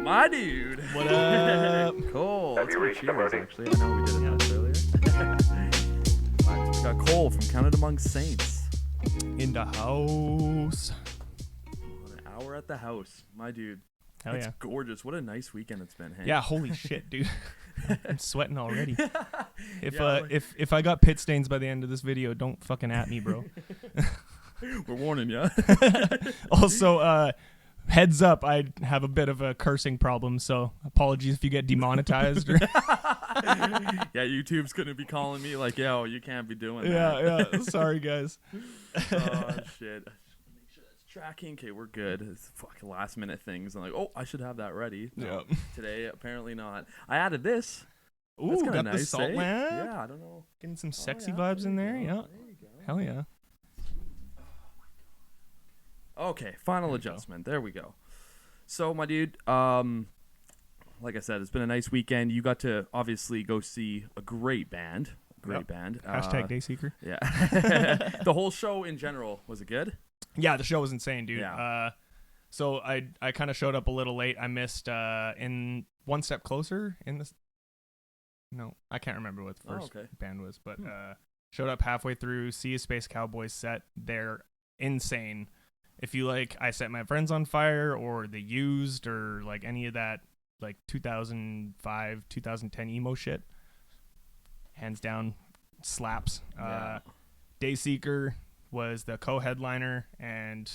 My dude. What up? Cool. Let's go cheers, actually. I know we did it nice earlier. We got Kole from Counted Among Saints. In the house. An hour at the house. My dude. Hell it's yeah. gorgeous. What a nice weekend it's been, hey? Yeah, holy shit, dude. I'm sweating already. Yeah, If I got pit stains by the end of this video, don't fucking at me, bro. We're warning you. Also, heads up, I have a bit of a cursing problem, so apologies if you get demonetized. Yeah, YouTube's going to be calling me like, yo, you can't be doing that. Yeah, sorry, guys. Oh, shit. Make sure that's tracking. Okay, we're good. It's fucking last minute things. I'm like, oh, I should have that ready. No, today, apparently not. I added this. Ooh, got nice, the salt lamp. Yeah, I don't know. Getting some sexy vibes in there. Yeah. There you go. Hell yeah. Okay, final adjustment. There we go. So, my dude, like I said, it's been a nice weekend. You got to obviously go see a great band. Band. Hashtag Dayseeker. Yeah. The whole show in general, was it good? Yeah, the show was insane, dude. Yeah. So I kind of showed up a little late. I missed in One Step Closer in this. No, I can't remember what the first band was, but showed up halfway through. See a Space Cowboys set. They're insane. If you like I Set My Friends on Fire or The Used or like any of that like 2005, 2010 emo shit, hands down slaps. Yeah. Dayseeker was the co-headliner, and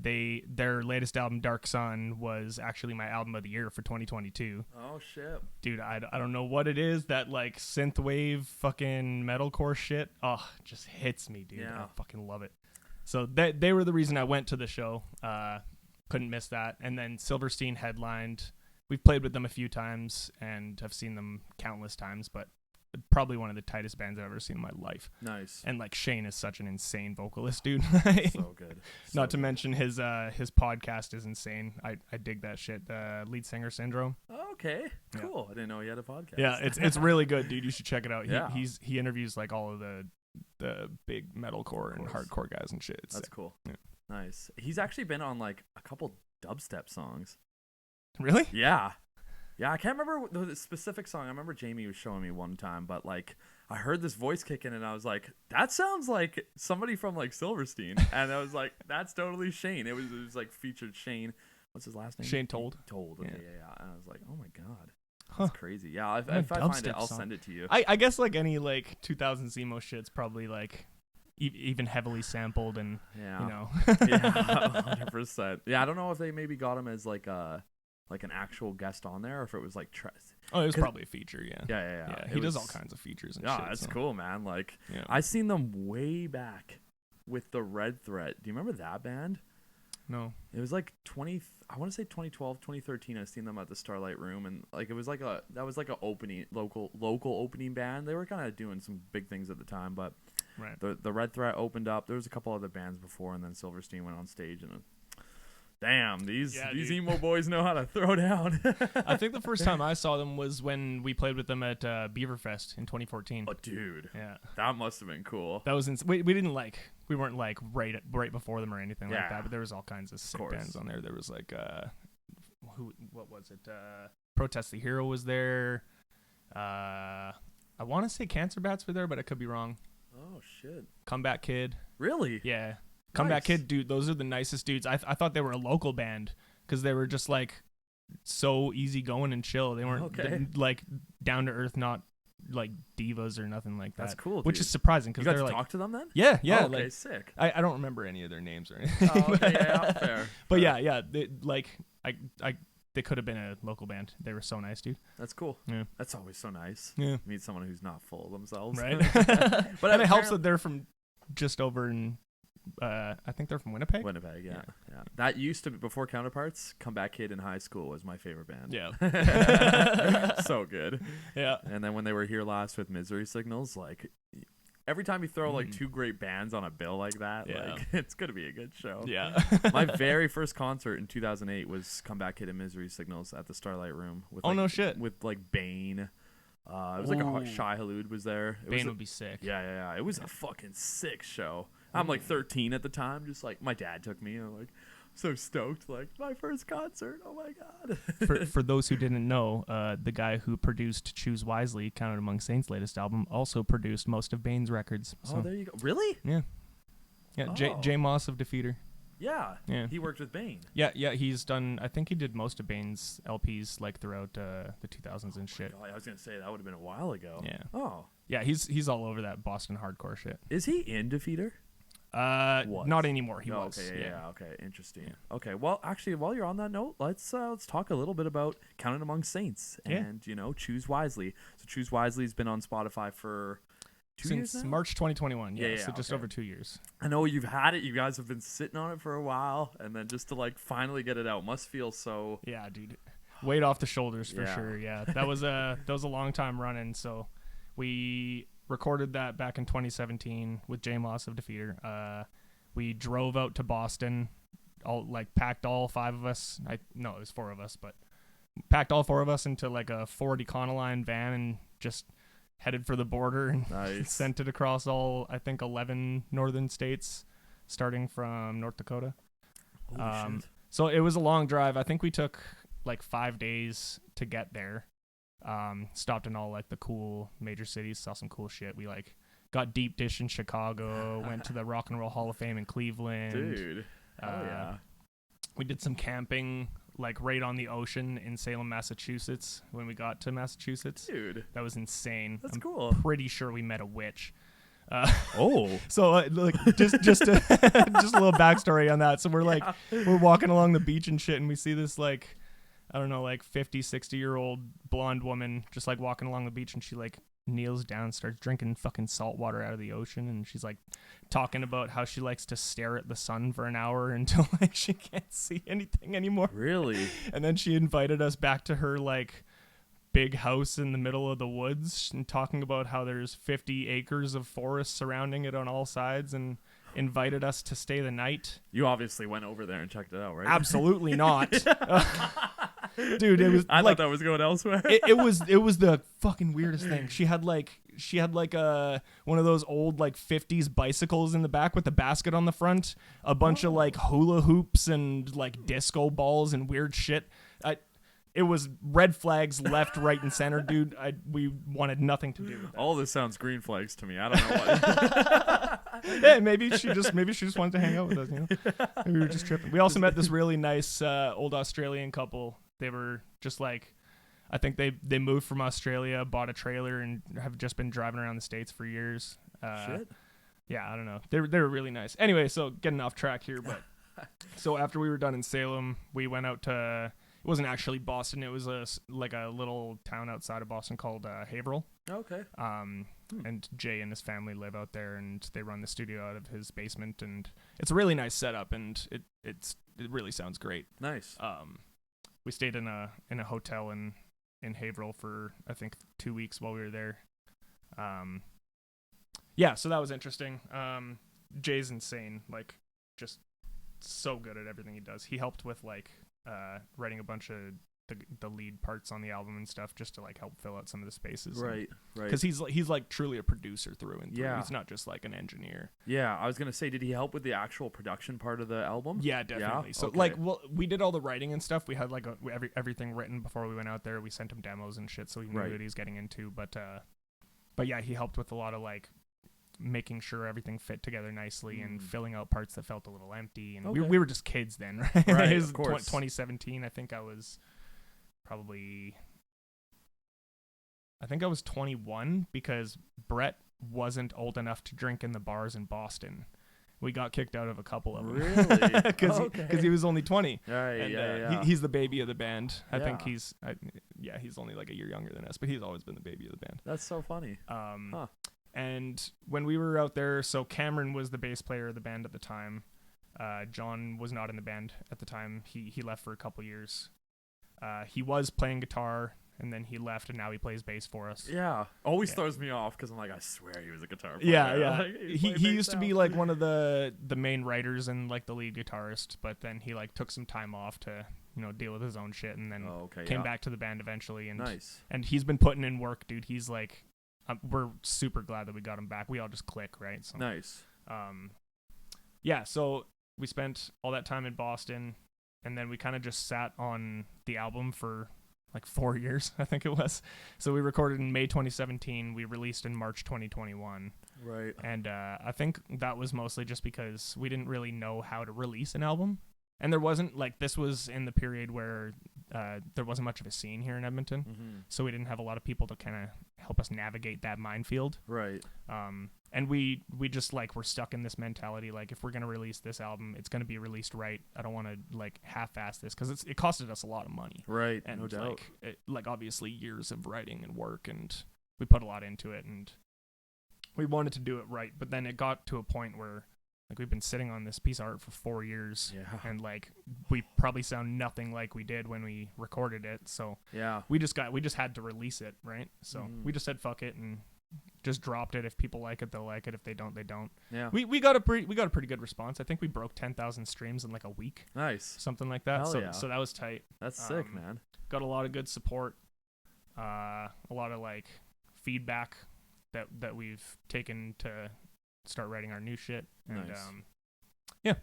their latest album Dark Sun was actually my album of the year for 2022. Oh shit, dude, I don't know what it is, that like synthwave fucking metalcore shit. Oh, just hits me, dude. Yeah. I fucking love it. So they were the reason I went to the show. Couldn't miss that. And then Silverstein headlined. We've played with them a few times and have seen them countless times, but probably one of the tightest bands I've ever seen in my life. Nice. And like Shane is such an insane vocalist, dude. So good. Not to mention his podcast is insane. I dig that shit. The Lead Singer Syndrome. Oh, okay. Cool. Yeah. I didn't know he had a podcast. Yeah, it's really good, dude. You should check it out. Yeah. He interviews like all of the big metalcore and hardcore guys and shit. That's cool. Yeah. Nice. He's actually been on like a couple dubstep songs. Really? Yeah. Yeah, I can't remember the specific song. I remember Jamie was showing me one time, but like I heard this voice kick in and I was like, that sounds like somebody from like Silverstein. And I was like, that's totally Shane. It was like featured Shane. What's his last name? Shane Told. Told. Okay, yeah. And I was like, oh my God. Huh. That's crazy. Yeah, if I find it, I'll send it to you. I guess like any like 2000s emo shit's probably like even heavily sampled and you know. Yeah, 100%. Yeah, I don't know if they maybe got him as like an actual guest on there, or if it was like it was probably a feature. Yeah. He does all kinds of features and shit. Yeah, that's cool, man. Like yeah. I seen them way back with the Red Threat. Do you remember that band? No. It was like I want to say 2012, 2013. I seen them at the Starlight Room, and like it was like a opening local opening band. They were kind of doing some big things at the time, but right. The Red Threat opened up. There was a couple other bands before, and then Silverstein went on stage, and damn, these emo boys know how to throw down. I think the first time I saw them was when we played with them at Beaverfest in 2014. Oh, dude. Yeah. That must have been cool. That was we weren't like right before them or anything like that, but there was all kinds of sick bands on there. There was like what was it? Protest the Hero was there. I want to say Cancer Bats were there, but I could be wrong. Oh shit. Comeback Kid. Really? Yeah. Comeback Kid, dude, those are the nicest dudes. I thought they were a local band because they were just like so easygoing and chill. They weren't like down to earth, not like divas or nothing like that. That's cool, which dude. is surprising because they're to like talk to them then. Yeah. Oh, okay, like, sick. I don't remember any of their names or anything. Oh, okay, yeah, fair. But yeah, they could have been a local band. They were so nice, dude. That's cool. Yeah, that's always so nice. Yeah, meet someone who's not full of themselves, right? But it helps that they're from just over in. I think they're from Winnipeg. Yeah. That used to be before Counterparts. Comeback Kid in high school was my favorite band. Yeah. So good. Yeah. And then when they were here last with Misery Signals, like every time you throw like two great bands on a bill like that, like it's gonna be a good show. Yeah. My very first concert in 2008 was Comeback Kid and Misery Signals at the Starlight Room. With no shit. With like Bane. It was like a Shai Hulud was there. Bane would be sick. Yeah. It was a fucking sick show. I'm like 13 at the time, just like my dad took me. I'm like So stoked, like my first concert. Oh my god. For those who didn't know, the guy who produced Choose Wisely, Counted Among Saints' latest album, also produced most of Bane's records. So, oh, there you go. Really? Yeah. Yeah, Oh. J Moss of Defeater. Yeah. Yeah. He worked with Bane. Yeah, he's done, I think he did most of Bane's LPs like throughout the 2000s and shit. God, I was gonna say that would have been a while ago. Yeah. Oh. Yeah, he's all over that Boston hardcore shit. Is he in Defeater? Not anymore. He oh, was. Okay, yeah, okay, interesting. Yeah. Okay, well, actually, while you're on that note, let's talk a little bit about Counted Among Saints and Choose Wisely. So Choose Wisely has been on Spotify for 2 years Since now? March 2021. Yeah, so just okay. over 2 years. I know you've had it. You guys have been sitting on it for a while, and then just to like finally get it out must feel so. Yeah, dude, weight off the shoulders for Yeah. sure. Yeah, that was a long time running. So we recorded that back in 2017 with J Moss of Defeater. We drove out to Boston, packed all 5 of us. No, it was 4 of us, but packed all 4 of us into like a Ford Econoline van and just headed for the border and Nice. sent it across all, I think, 11 northern states, starting from North Dakota. Holy shit. So it was a long drive. I think we took like 5 days to get there. Stopped in all like the cool major cities, saw some cool shit. We like got deep dish in Chicago, went to the Rock and Roll Hall of Fame in Cleveland. Dude. Hell yeah. We did some camping like right on the ocean in Salem, Massachusetts when we got to Massachusetts. Dude. That was insane. That's I'm cool. pretty sure we met a witch. Oh. So like just just a little backstory on that. So we're walking along the beach and shit, and we see this like, I don't know, like 50, 60-year-old blonde woman just like walking along the beach, and she like kneels down, starts drinking fucking salt water out of the ocean, and she's like talking about how she likes to stare at the sun for an hour until like she can't see anything anymore. Really? And then she invited us back to her like big house in the middle of the woods, and talking about how there's 50 acres of forest surrounding it on all sides, and invited us to stay the night. You obviously went over there and checked it out, right? Absolutely not. Dude, it was I like, thought that was going elsewhere. it was the fucking weirdest thing. She had like one of those old like 50s bicycles in the back with the basket on the front, a bunch of like hula hoops and like disco balls and weird shit. It was red flags left, right, and center, dude. We wanted nothing to do with that. All this sounds green flags to me. I don't know what. Yeah, maybe she just wanted to hang out with us, you know. Maybe we were just tripping. We also met this really nice old Australian couple. They were just like, I think they moved from Australia, bought a trailer, and have just been driving around the States for years. Shit. Yeah, I don't know. They were really nice. Anyway, so getting off track here, but so after we were done in Salem, we went out to. It wasn't actually Boston. It was a little town outside of Boston called Haverhill. Okay. And Jay and his family live out there, and they run the studio out of his basement, and it's a really nice setup, and it really sounds great. Nice. We stayed in a hotel in Haverhill for I think 2 weeks while we were there. Yeah, so that was interesting. Jay's insane, like just so good at everything he does. He helped with like writing a bunch of the lead parts on the album and stuff, just to like help fill out some of the spaces. Right. Because he's like truly a producer through and through. Yeah. He's not just like an engineer. Yeah, I was gonna say, did he help with the actual production part of the album? Yeah, definitely. Yeah? So Okay. like, well, we did all the writing and stuff. We had like everything written before we went out there. We sent him demos and shit, so he knew Right. what he was getting into. But yeah, he helped with a lot of like making sure everything fit together nicely and filling out parts that felt a little empty. And Okay. we were just kids then, right? Right, It was of course. 2017. I think I was 21 because Brett wasn't old enough to drink in the bars in Boston. We got kicked out of a couple of them. Really? Because he was only 20. Right, And yeah. he's the baby of the band. I think Yeah. he's only like a year younger than us, but he's always been the baby of the band. That's so funny. And when we were out there, so Cameron was the bass player of the band at the time. John was not in the band at the time. He left for a couple years. He was playing guitar, and then he left, and now he plays bass for us. Yeah. Always throws me off because I'm like, I swear he was a guitar player. Yeah. Like, He used to be like one of the main writers and like the lead guitarist, but then he like took some time off to deal with his own shit, and then came back to the band eventually. And nice. And he's been putting in work, dude. He's like, we're super glad that we got him back. We all just click, right? So, nice. Yeah. So we spent all that time in Boston, and then we kind of just sat on the album for like 4 years, I think it was. So we recorded in May 2017. We released in March 2021. Right. And I think that was mostly just because we didn't really know how to release an album. And there wasn't, like, this was in the period where there wasn't much of a scene here in Edmonton. Mm-hmm. So we didn't have a lot of people to kind of help us navigate that minefield. Right. And we just, like, we're stuck in this mentality, like, if we're going to release this album, it's going to be released right. I don't want to, like, half-ass this, because it costed us a lot of money. Right, and, no doubt. like, obviously years of writing and work, and we put a lot into it, and we wanted to do it right. But then it got to a point where, like, we've been sitting on this piece of art for 4 years, and, like, we probably sound nothing like we did when we recorded it, so we just had to release it, right? So we just said fuck it and just dropped it. If people like it, they'll like it. If they don't, they don't. Yeah. We got a pretty good response. I think we broke 10,000 streams in like a week. Nice. Something like that. Hell So that was tight. That's sick, man. Got a lot of good support. A lot of like feedback that we've taken to start writing our new shit. And nice. Yeah.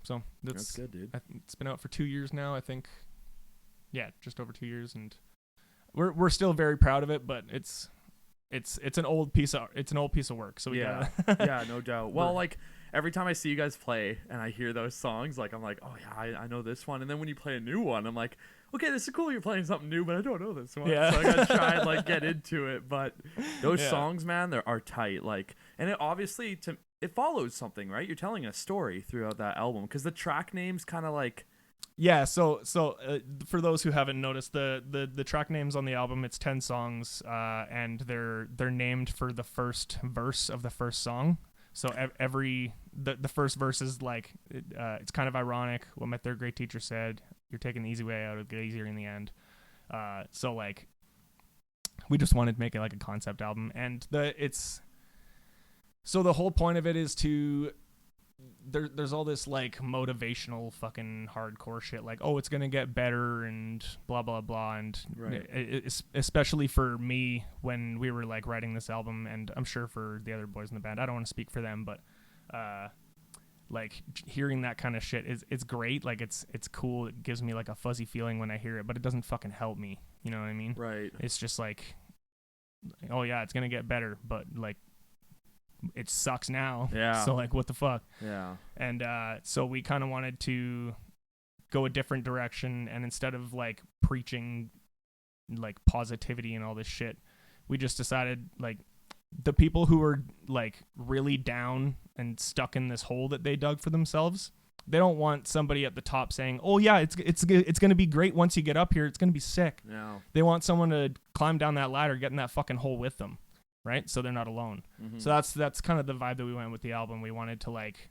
So that's good, dude. It's been out for 2 years now, I think. Yeah, just over 2 years, and we're still very proud of it, but it's an old piece of work. So we gotta yeah, no doubt. Well, like every time I see you guys play and I hear those songs, like I'm like, oh yeah, I know this one. And then when you play a new one, I'm like, okay, this is cool. You're playing something new, but I don't know this one. Yeah. So I gotta try and like get into it. But those songs, man, they are tight. Like, and it obviously it follows something, right? You're telling a story throughout that album because the track names kind of like. Yeah, so for those who haven't noticed, the track names on the album, it's 10 songs, and they're named for the first verse of the first song. So the first verse is like, it's kind of ironic what my third grade teacher said: "You're taking the easy way out, it'll get easier in the end." So like, we just wanted to make it like a concept album, and the whole point of it is to. There's all this like motivational fucking hardcore shit, like, oh, it's gonna get better and blah blah blah, and especially for me when we were like writing this album, and I'm sure for the other boys in the band, I don't want to speak for them, but like hearing that kind of shit it's great. Like it's cool. It gives me like a fuzzy feeling when I hear it, but it doesn't fucking help me. You know what I mean? Right. It's just like, oh yeah, it's gonna get better, but like, it sucks now. Yeah. So like, what the fuck? Yeah. And so we kind of wanted to go a different direction, and instead of like preaching like positivity and all this shit, we just decided like the people who were like really down and stuck in this hole that they dug for themselves, they don't want somebody at the top saying, "Oh yeah, it's going to be great once you get up here. It's going to be sick." No. They want someone to climb down that ladder, get in that fucking hole with them. Right, so they're not alone. Mm-hmm. So that's kind of the vibe that we went with the album. We wanted to like,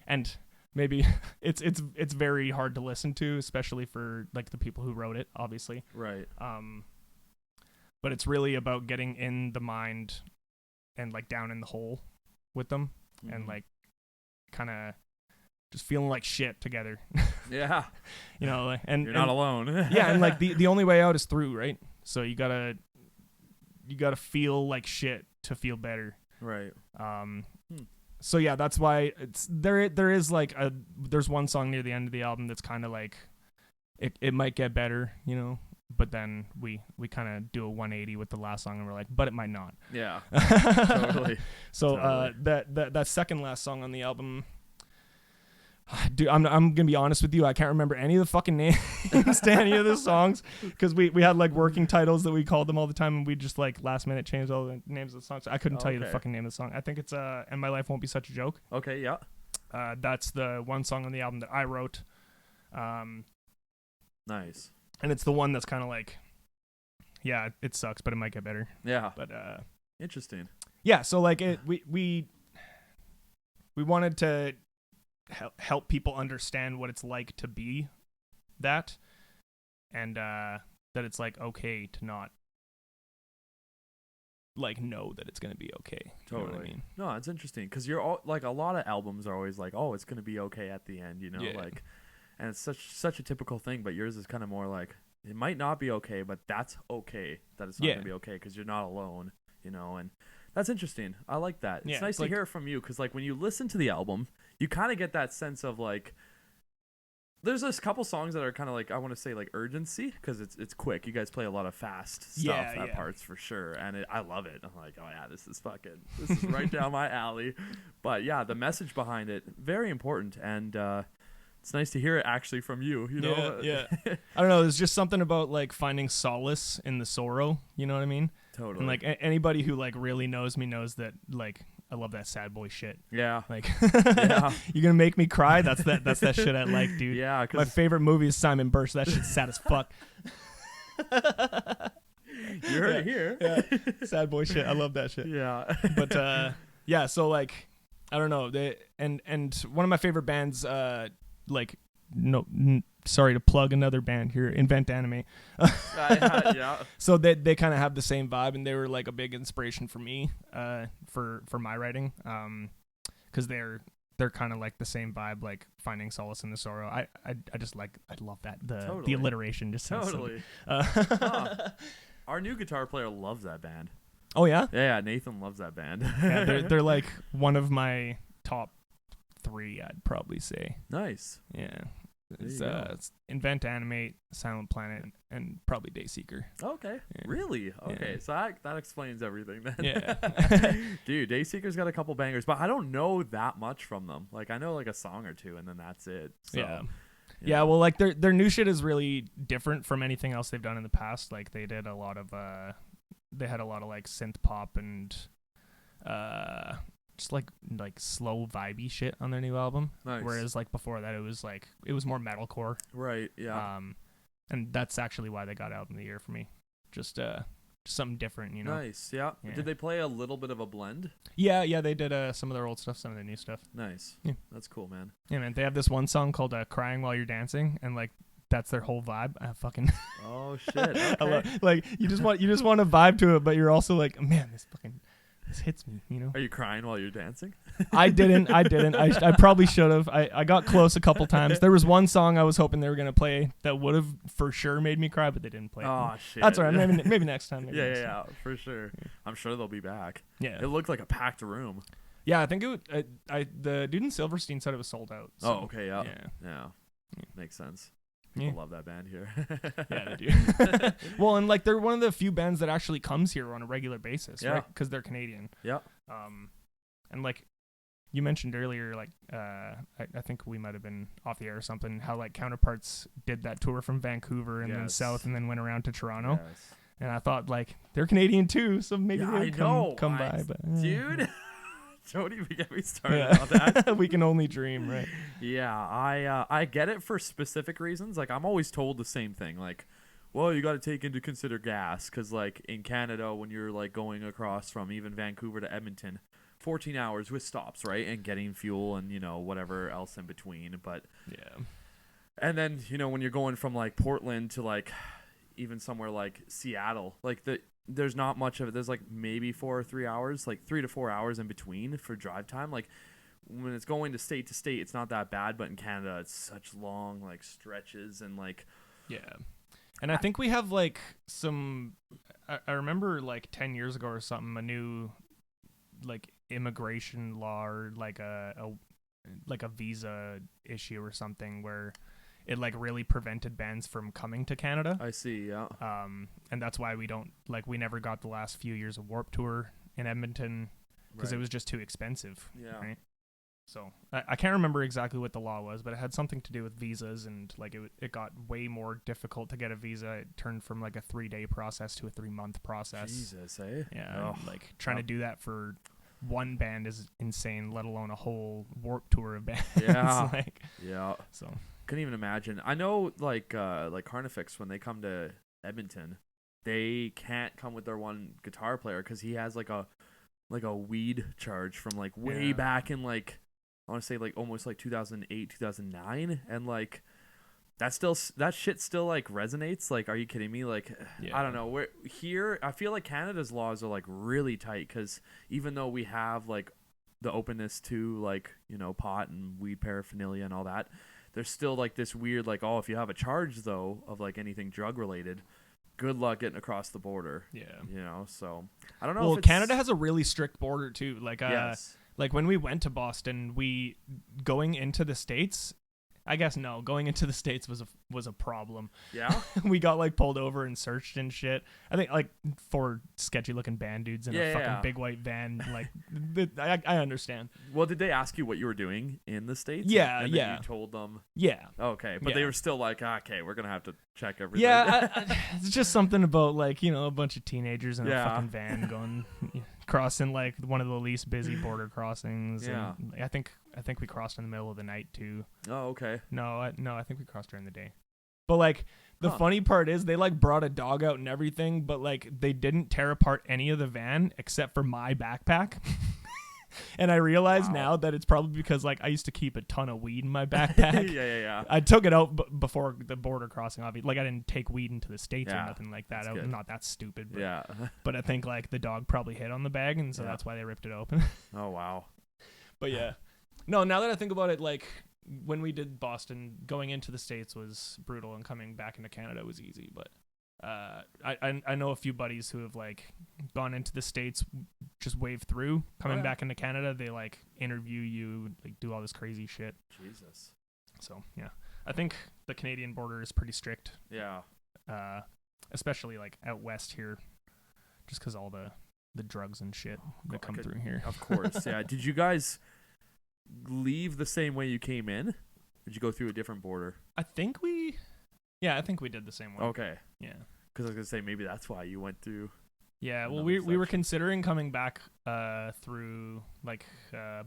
and maybe it's very hard to listen to, especially for like the people who wrote it, obviously. Right. But it's really about getting in the mind and like down in the hole with them, and like kind of just feeling like shit together. Yeah. You know, like, and you're not alone. Yeah, and like the only way out is through, right? So you gotta feel like shit to feel better. Right. So yeah, that's why there is like there's one song near the end of the album that's kind of like it might get better, you know, but then we kind of do a 180 with the last song, and we're like, but it might not. Yeah. Totally. So totally. That second last song on the album, dude, I'm gonna be honest with you, I can't remember any of the fucking names to any of the songs, because we had like working titles that we called them all the time, and we just like last minute changed all the names of the songs. I couldn't tell you the fucking name of the song. I think it's "And My Life Won't Be Such a Joke." Okay, yeah. That's the one song on the album that I wrote. Nice. And it's the one that's kind of like, yeah, it sucks, but it might get better. Yeah. But interesting. Yeah, so like we wanted to help people understand what it's like to be that, and that it's like okay to not like know that it's gonna be okay. Totally. You know what I mean? No, it's interesting because you're all like, a lot of albums are always like, oh, it's gonna be okay at the end, you know, like, and it's such a typical thing. But yours is kind of more like, it might not be okay, but that's okay that it's not gonna be okay because you're not alone, you know. And that's interesting. I like that. It's nice to hear it from you, because like when you listen to the album, you kind of get that sense of like. There's a couple songs that are kind of like, I want to say like urgency, because it's quick. You guys play a lot of fast stuff at parts for sure, and I love it. I'm like, oh yeah, this is right down my alley. But yeah, the message behind it, very important, and it's nice to hear it actually from you. You know, yeah. I don't know. There's just something about like finding solace in the sorrow. You know what I mean? Totally. And like anybody who like really knows me knows that like I love that sad boy shit. Yeah. Like, you're gonna make me cry. That's that shit I like, dude. Yeah. My favorite movie is Simon Birch. That shit's sad as fuck. You heard it here. Yeah. Sad boy shit. I love that shit. Yeah. But yeah. So like, I don't know. And one of my favorite bands, like, sorry to plug another band here, Invent Anime. Yeah. So they kind of have the same vibe, and they were like a big inspiration for me, for my writing, because they're kind of like the same vibe, like finding solace in the sorrow. I just like, I love that the alliteration just sounds totally. Our new guitar player loves that band. Oh yeah? Yeah, Nathan loves that band. Yeah, they're like one of my top 3, I'd probably say. Nice. Yeah. It's Invent, Animate, Silent Planet, and probably Dayseeker. Okay. Yeah. Really? Okay. Yeah. So that explains everything then. Yeah. Dude, Dayseeker's got a couple bangers, but I don't know that much from them. Like, I know like a song or two, and then that's it. So, yeah. Yeah, well, like their new shit is really different from anything else they've done in the past. Like they did a lot of they had a lot of like synth pop and just like slow vibey shit on their new album. Nice. Whereas like before that it was more metalcore. Right, yeah. And that's actually why they got album of the year for me. Just something different, you know. Nice, yeah. Did they play a little bit of a blend? Yeah, they did some of their old stuff, some of their new stuff. Nice. Yeah. That's cool, man. Yeah, man. They have this one song called Crying While You're Dancing, and like that's their whole vibe. I fucking oh shit. Okay. Like you just want to vibe to it, but you're also like, man, this hits me, you know. Are you crying while you're dancing? I didn't. I probably should have. I got close a couple times. There was one song I was hoping they were gonna play that would have for sure made me cry, but they didn't play it. Oh shit. That's all right. Maybe next time. Yeah, for sure. Yeah. I'm sure they'll be back. Yeah. It looked like a packed room. Yeah, I think it would. The dude in Silverstein said it was sold out. So, oh, okay. Yeah. Makes sense. People love that band here. Yeah, they do. Well, and like they're one of the few bands that actually comes here on a regular basis, right? Because they're Canadian. Yeah. And like you mentioned earlier, like I think we might have been off the air or something, how like Counterparts did that tour from Vancouver and then south and then went around to Toronto. Yes. And I thought like they're Canadian too, so maybe they'd come by. But dude. Don't even get me started on that. We can only dream, right? Yeah, I get it for specific reasons. Like, I'm always told the same thing. Like, well, you got to take into consider gas. Because, like, in Canada, when you're, like, going across from even Vancouver to Edmonton, 14 hours with stops, right? And getting fuel and, you know, whatever else in between. But, yeah. And then, you know, when you're going from, like, Portland to, like, even somewhere like Seattle, like, there's not much of it. There's like maybe 4 or 3 hours, like 3 to 4 hours in between for drive time. Like when it's going to state, it's not that bad, but in Canada, it's such long like stretches and like. Yeah. And I think we have like I remember like 10 years ago or something, a new like immigration law or like a visa issue or something where it like really prevented bands from coming to Canada. I see, yeah. And that's why we never got the last few years of Warped Tour in Edmonton because it was just too expensive. Yeah. Right. So I can't remember exactly what the law was, but it had something to do with visas and like it got way more difficult to get a visa. It turned from like a 3-day process to a 3-month process. Jesus, eh? Yeah. Oh, like trying to do that for one band is insane, let alone a whole Warped Tour of bands. Yeah. Like, yeah. So. Couldn't even imagine. I know like Carnifex, when they come to Edmonton, they can't come with their one guitar player because he has like a weed charge from like way back in like I want to say like almost like 2008 2009, and like that shit still like resonates. Like, are you kidding me? Like, I don't know. We're here. I feel like Canada's laws are like really tight because even though we have like the openness to like, you know, pot and weed paraphernalia and all that, there's still like this weird like, oh, if you have a charge though of like anything drug related, good luck getting across the border. Yeah. You know, so I don't know. Well, Canada has a really strict border too. Like, yes. like when we went to Boston, going into the States, I guess no, going into the States was a problem. Yeah. We got like pulled over and searched and shit. I think like 4 sketchy looking band dudes in a fucking big white van. Like, I understand. Well, did they ask you what you were doing in the States? Yeah, and yeah. You told them. Yeah. Okay, but they were still like, okay, we're gonna have to check everything. Yeah, it's just something about like, you know, a bunch of teenagers in a fucking van going crossing like one of the least busy border crossings. Yeah. And I think we crossed in the middle of the night too. Oh, okay. No, I think we crossed during the day. But like the funny part is they like brought a dog out and everything, but like they didn't tear apart any of the van except for my backpack. And I realize now that it's probably because like I used to keep a ton of weed in my backpack. Yeah. I took it out before the border crossing. Obviously, like I didn't take weed into the States or nothing like that. I'm not that stupid. But, but I think like the dog probably hit on the bag, and so that's why they ripped it open. Oh wow. But yeah, no. Now that I think about it, like when we did Boston, going into the States was brutal, and coming back into Canada was easy. But I know a few buddies who have like gone into the States, just wave through, coming back into Canada, they like interview you, like do all this crazy shit. Jesus. So yeah, I think the Canadian border is pretty strict. Yeah. Especially like out west here, just because all the drugs and shit that come through here. Of course. Yeah. Did you guys leave the same way you came in? Or did you go through a different border? I think we did the same way. Okay. Yeah. Because I was gonna say maybe that's why you went through. Yeah. Well, we were considering coming back through like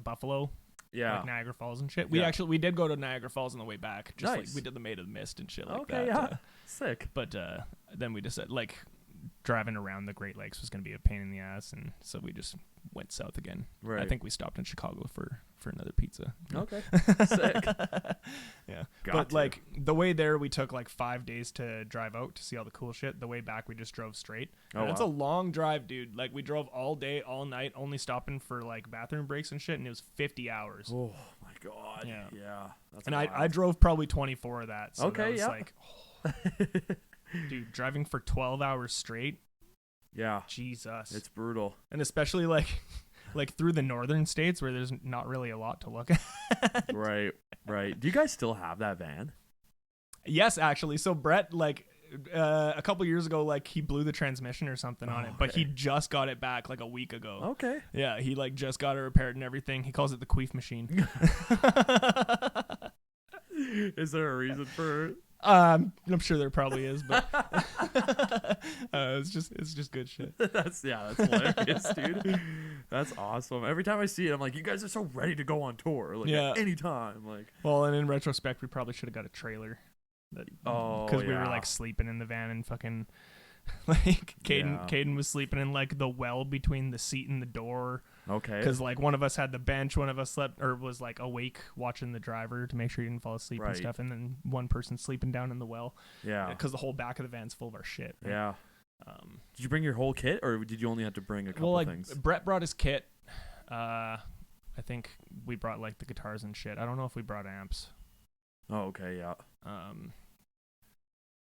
Buffalo. Yeah. Like Niagara Falls and shit. We did go to Niagara Falls on the way back. Just nice. like we did the Maid of the Mist and shit like that. Okay. Yeah. Sick. But then we decided like driving around the Great Lakes was gonna be a pain in the ass, and so we just went south again. Right. I think we stopped in Chicago for another pizza. Okay. Sick. Yeah. But like the way there, we took like 5 days to drive out to see all the cool shit. The way back, we just drove straight. Oh, It's a long drive, dude. Like we drove all day, all night, only stopping for like bathroom breaks and shit, and it was 50 hours. Oh my god. Yeah. That's and wild. I drove probably 24 of that. So okay. That was like, dude, driving for 12 hours straight. Yeah. Jesus. It's brutal. And especially like through the northern states where there's not really a lot to look at. Right. Do you guys still have that van? Yes, actually. So Brett, like a couple years ago, like he blew the transmission or something on it, but he just got it back like a week ago. Okay. Yeah, he like just got it repaired and everything. He calls it the queef machine. Is there a reason for I'm sure there probably is, but it's just good shit. That's hilarious, dude. That's awesome. Every time I see it, I'm like, you guys are so ready to go on tour, like at any time. Like, well, and in retrospect, we probably should have got a trailer. Because we were like sleeping in the van and fucking like Caden was sleeping in like the well between the seat and the door. Okay. Because like one of us had the bench, one of us slept or was like awake watching the driver to make sure he didn't fall asleep and stuff, and then one person sleeping down in the well. Yeah. Because the whole back of the van's full of our shit. Right? Yeah. Did you bring your whole kit, or did you only have to bring a couple things? Brett brought his kit. I think we brought like the guitars and shit. I don't know if we brought amps. Oh, okay, yeah.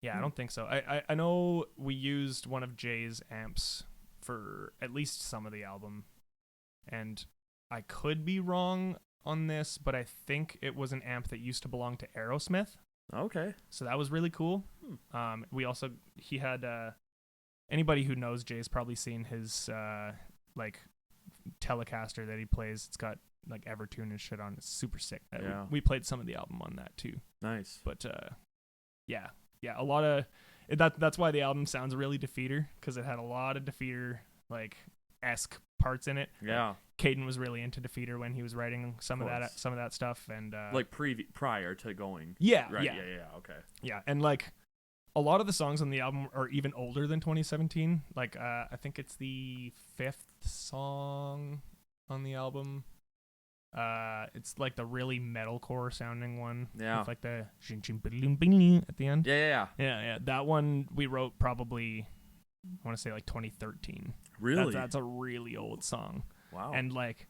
Yeah, I don't think so. I know we used one of Jay's amps for at least some of the album, and I could be wrong on this, but I think it was an amp that used to belong to Aerosmith. Okay. So that was really cool. He had anybody who knows Jay's probably seen his like Telecaster that he plays. It's got like Evertune and shit on. It's super sick. We played some of the album on that too. Nice. But yeah, a lot of that's why the album sounds really Defeater, because it had a lot of Defeater like esque parts in it. Yeah. Caden was really into Defeater when he was writing some of that stuff, and like prior to going. Yeah. Right. Yeah. Okay. Yeah, and like a lot of the songs on the album are even older than 2017. Like I think it's the 5th song on the album. It's like the really metalcore sounding one. Yeah. With like the at the end. Yeah. That one we wrote probably, I want to say like 2013. Really? That's a really old song. Wow. And like,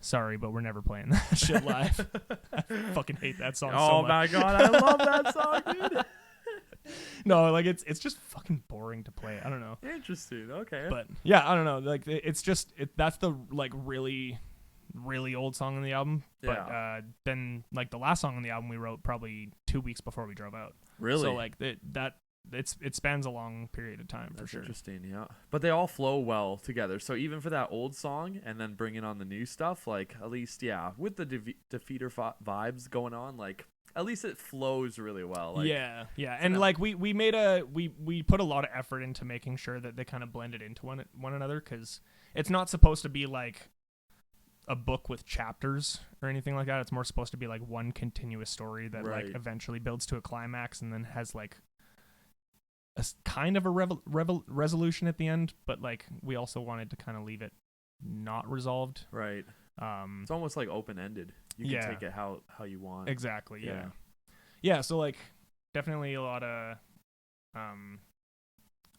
sorry, but we're never playing that shit live. I fucking hate that song so much. Oh my god, I love that song, dude. No, like it's just fucking boring to play. I don't know. Interesting. Okay. But yeah, I don't know. Like it's just that's the like really really old song on the album. But then like the last song on the album we wrote probably 2 weeks before we drove out. Really? So like it spans a long period of time. That's for sure. Interesting, yeah. But they all flow well together. So even for that old song and then bringing on the new stuff, like at least with the Defeater vibes going on, like at least it flows really well. Like, yeah. And like we made we put a lot of effort into making sure that they kind of blended into one another, because it's not supposed to be like a book with chapters or anything like that. It's more supposed to be like one continuous story that like eventually builds to a climax and then has like a kind of a resolution at the end, but like we also wanted to kind of leave it not resolved. Right. It's almost like open-ended. You can take it how you want. Exactly. Yeah. So like definitely a lot of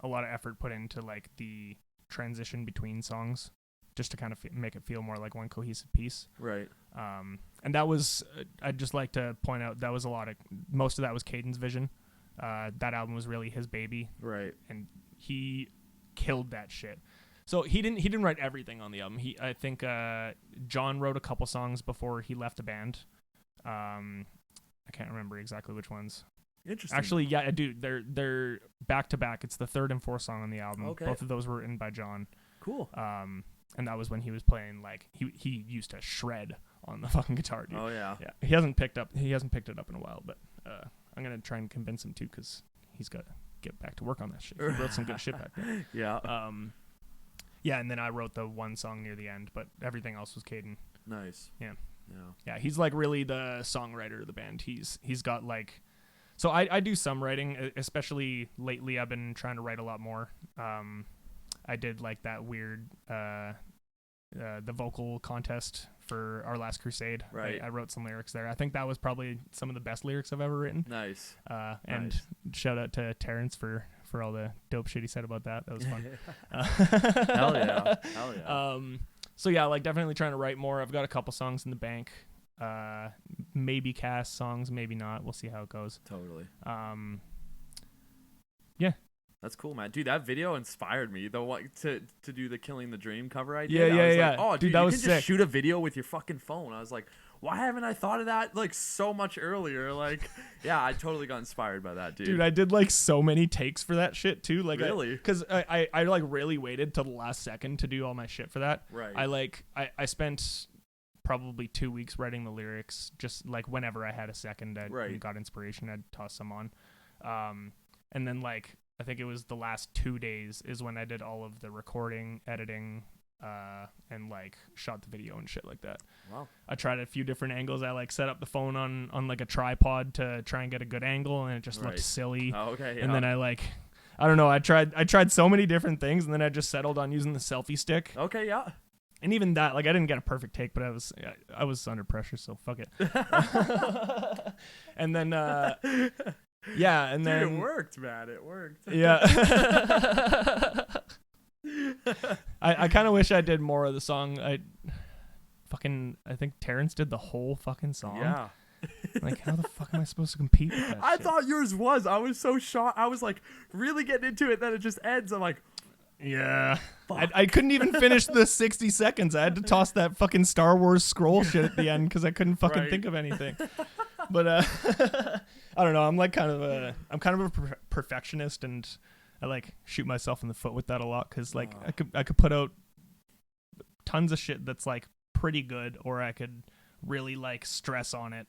effort put into like the transition between songs, just to kind of make it feel more like one cohesive piece. Right. And that was, I'd just like to point out, that was most of that was Caden's vision. That album was really his baby. Right. And he killed that shit. So he didn't write everything on the album. I think John wrote a couple songs before he left the band. I can't remember exactly which ones. Interesting. Actually, yeah, dude, they're back to back. It's the third and fourth song on the album. Okay. Both of those were written by John. Cool. And that was when he was playing, like he used to shred on the fucking guitar, dude. Oh yeah. Yeah. He hasn't picked it up in a while, but I'm gonna try and convince him to, because he's got to get back to work on that shit. He wrote some good shit back there. Yeah. Yeah, and then I wrote the one song near the end, but everything else was Caden. Nice. Yeah, he's like really the songwriter of the band. He's got like, so I do some writing, especially lately. I've been trying to write a lot more. I did like that weird the vocal contest for Our Last Crusade. Right. I wrote some lyrics there. I think that was probably some of the best lyrics I've ever written. Nice. And shout out to Terrence for all the dope shit he said about that. That was fun. Hell yeah. So yeah, like definitely trying to write more. I've got a couple songs in the bank. Maybe cast songs, maybe not. We'll see how it goes. Totally. Yeah. That's cool, man. Dude, that video inspired me. To do the Killing the Dream cover I did. Yeah. Like, oh, dude, that you was can sick. just shoot a video with your fucking phone. I was like, why haven't I thought of that like so much earlier? Like, yeah, I totally got inspired by that, dude. Dude, I did like so many takes for that shit too. Like, really? Because I like really waited till the last second to do all my shit for that. Right. I spent probably 2 weeks writing the lyrics, just like whenever I had a second, I got inspiration, I'd toss some on. And then like I think it was the last 2 days is when I did all of the recording, editing, and like shot the video and shit like that. Wow. I tried a few different angles. I like set up the phone on like a tripod to try and get a good angle, and it just looked silly. Oh, okay. Yeah. And then I don't know, I tried so many different things, and then I just settled on using the selfie stick. Okay, yeah. And even that, like I didn't get a perfect take, but I was under pressure, so fuck it. And then yeah, and dude, then it worked, man. It worked. Yeah. I kind of wish I did more of the song. I think Terrence did the whole fucking song. Yeah. Like, how the fuck am I supposed to compete with that I shit? thought yours was. I was so shocked. I was like really getting into it, then it just ends. I'm like, yeah. I couldn't even finish the 60 seconds. I had to toss that fucking Star Wars scroll shit at the end because I couldn't fucking think of anything. But I don't know. I'm kind of a perfectionist, and I like shoot myself in the foot with that a lot, because like I could put out tons of shit that's like pretty good, or I could really like stress on it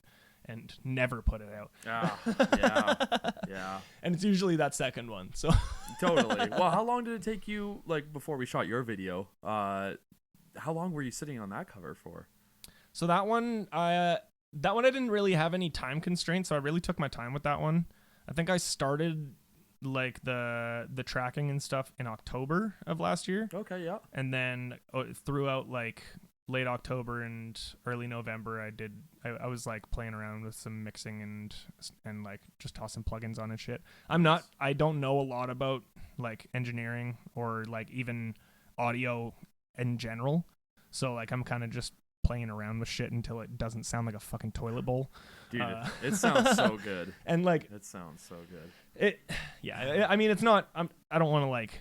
and never put it out. Yeah. And it's usually that second one. So totally. Well, how long did it take you, like before we shot your video? How long were you sitting on that cover for? So that one I didn't really have any time constraints, so I really took my time with that one. I think I started like the tracking and stuff in October of last year. Okay, yeah. And then throughout like late October and early November, I was like playing around with some mixing and like just tossing plugins on and shit. I don't know a lot about like engineering or like even audio in general. So like I'm kind of just playing around with shit until it doesn't sound like a fucking toilet bowl. Dude, it sounds so good. And like it sounds so good. I mean, it's not, I don't want to like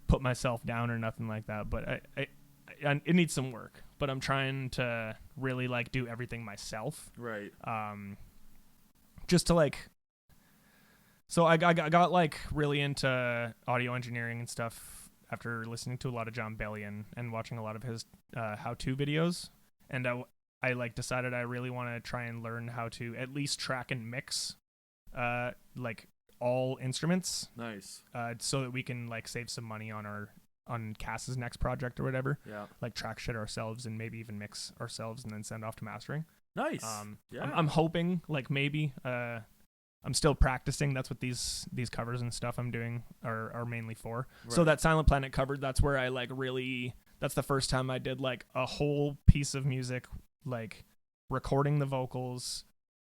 put myself down or nothing like that, but it needs some work but I'm trying to really like do everything myself. Right. Just to like, so I got like really into audio engineering and stuff after listening to a lot of John Bellion and watching a lot of his how-to videos, and I like decided I really want to try and learn how to at least track and mix like all instruments. Nice. So that we can like save some money on Cass's next project or whatever. Yeah. Like track shit ourselves and maybe even mix ourselves and then send off to mastering. Nice. Yeah. I'm hoping like maybe I'm still practicing. That's what these covers and stuff I'm doing are mainly for. Right. So that Silent Planet cover, that's where I like really, that's the first time I did like a whole piece of music, like recording the vocals,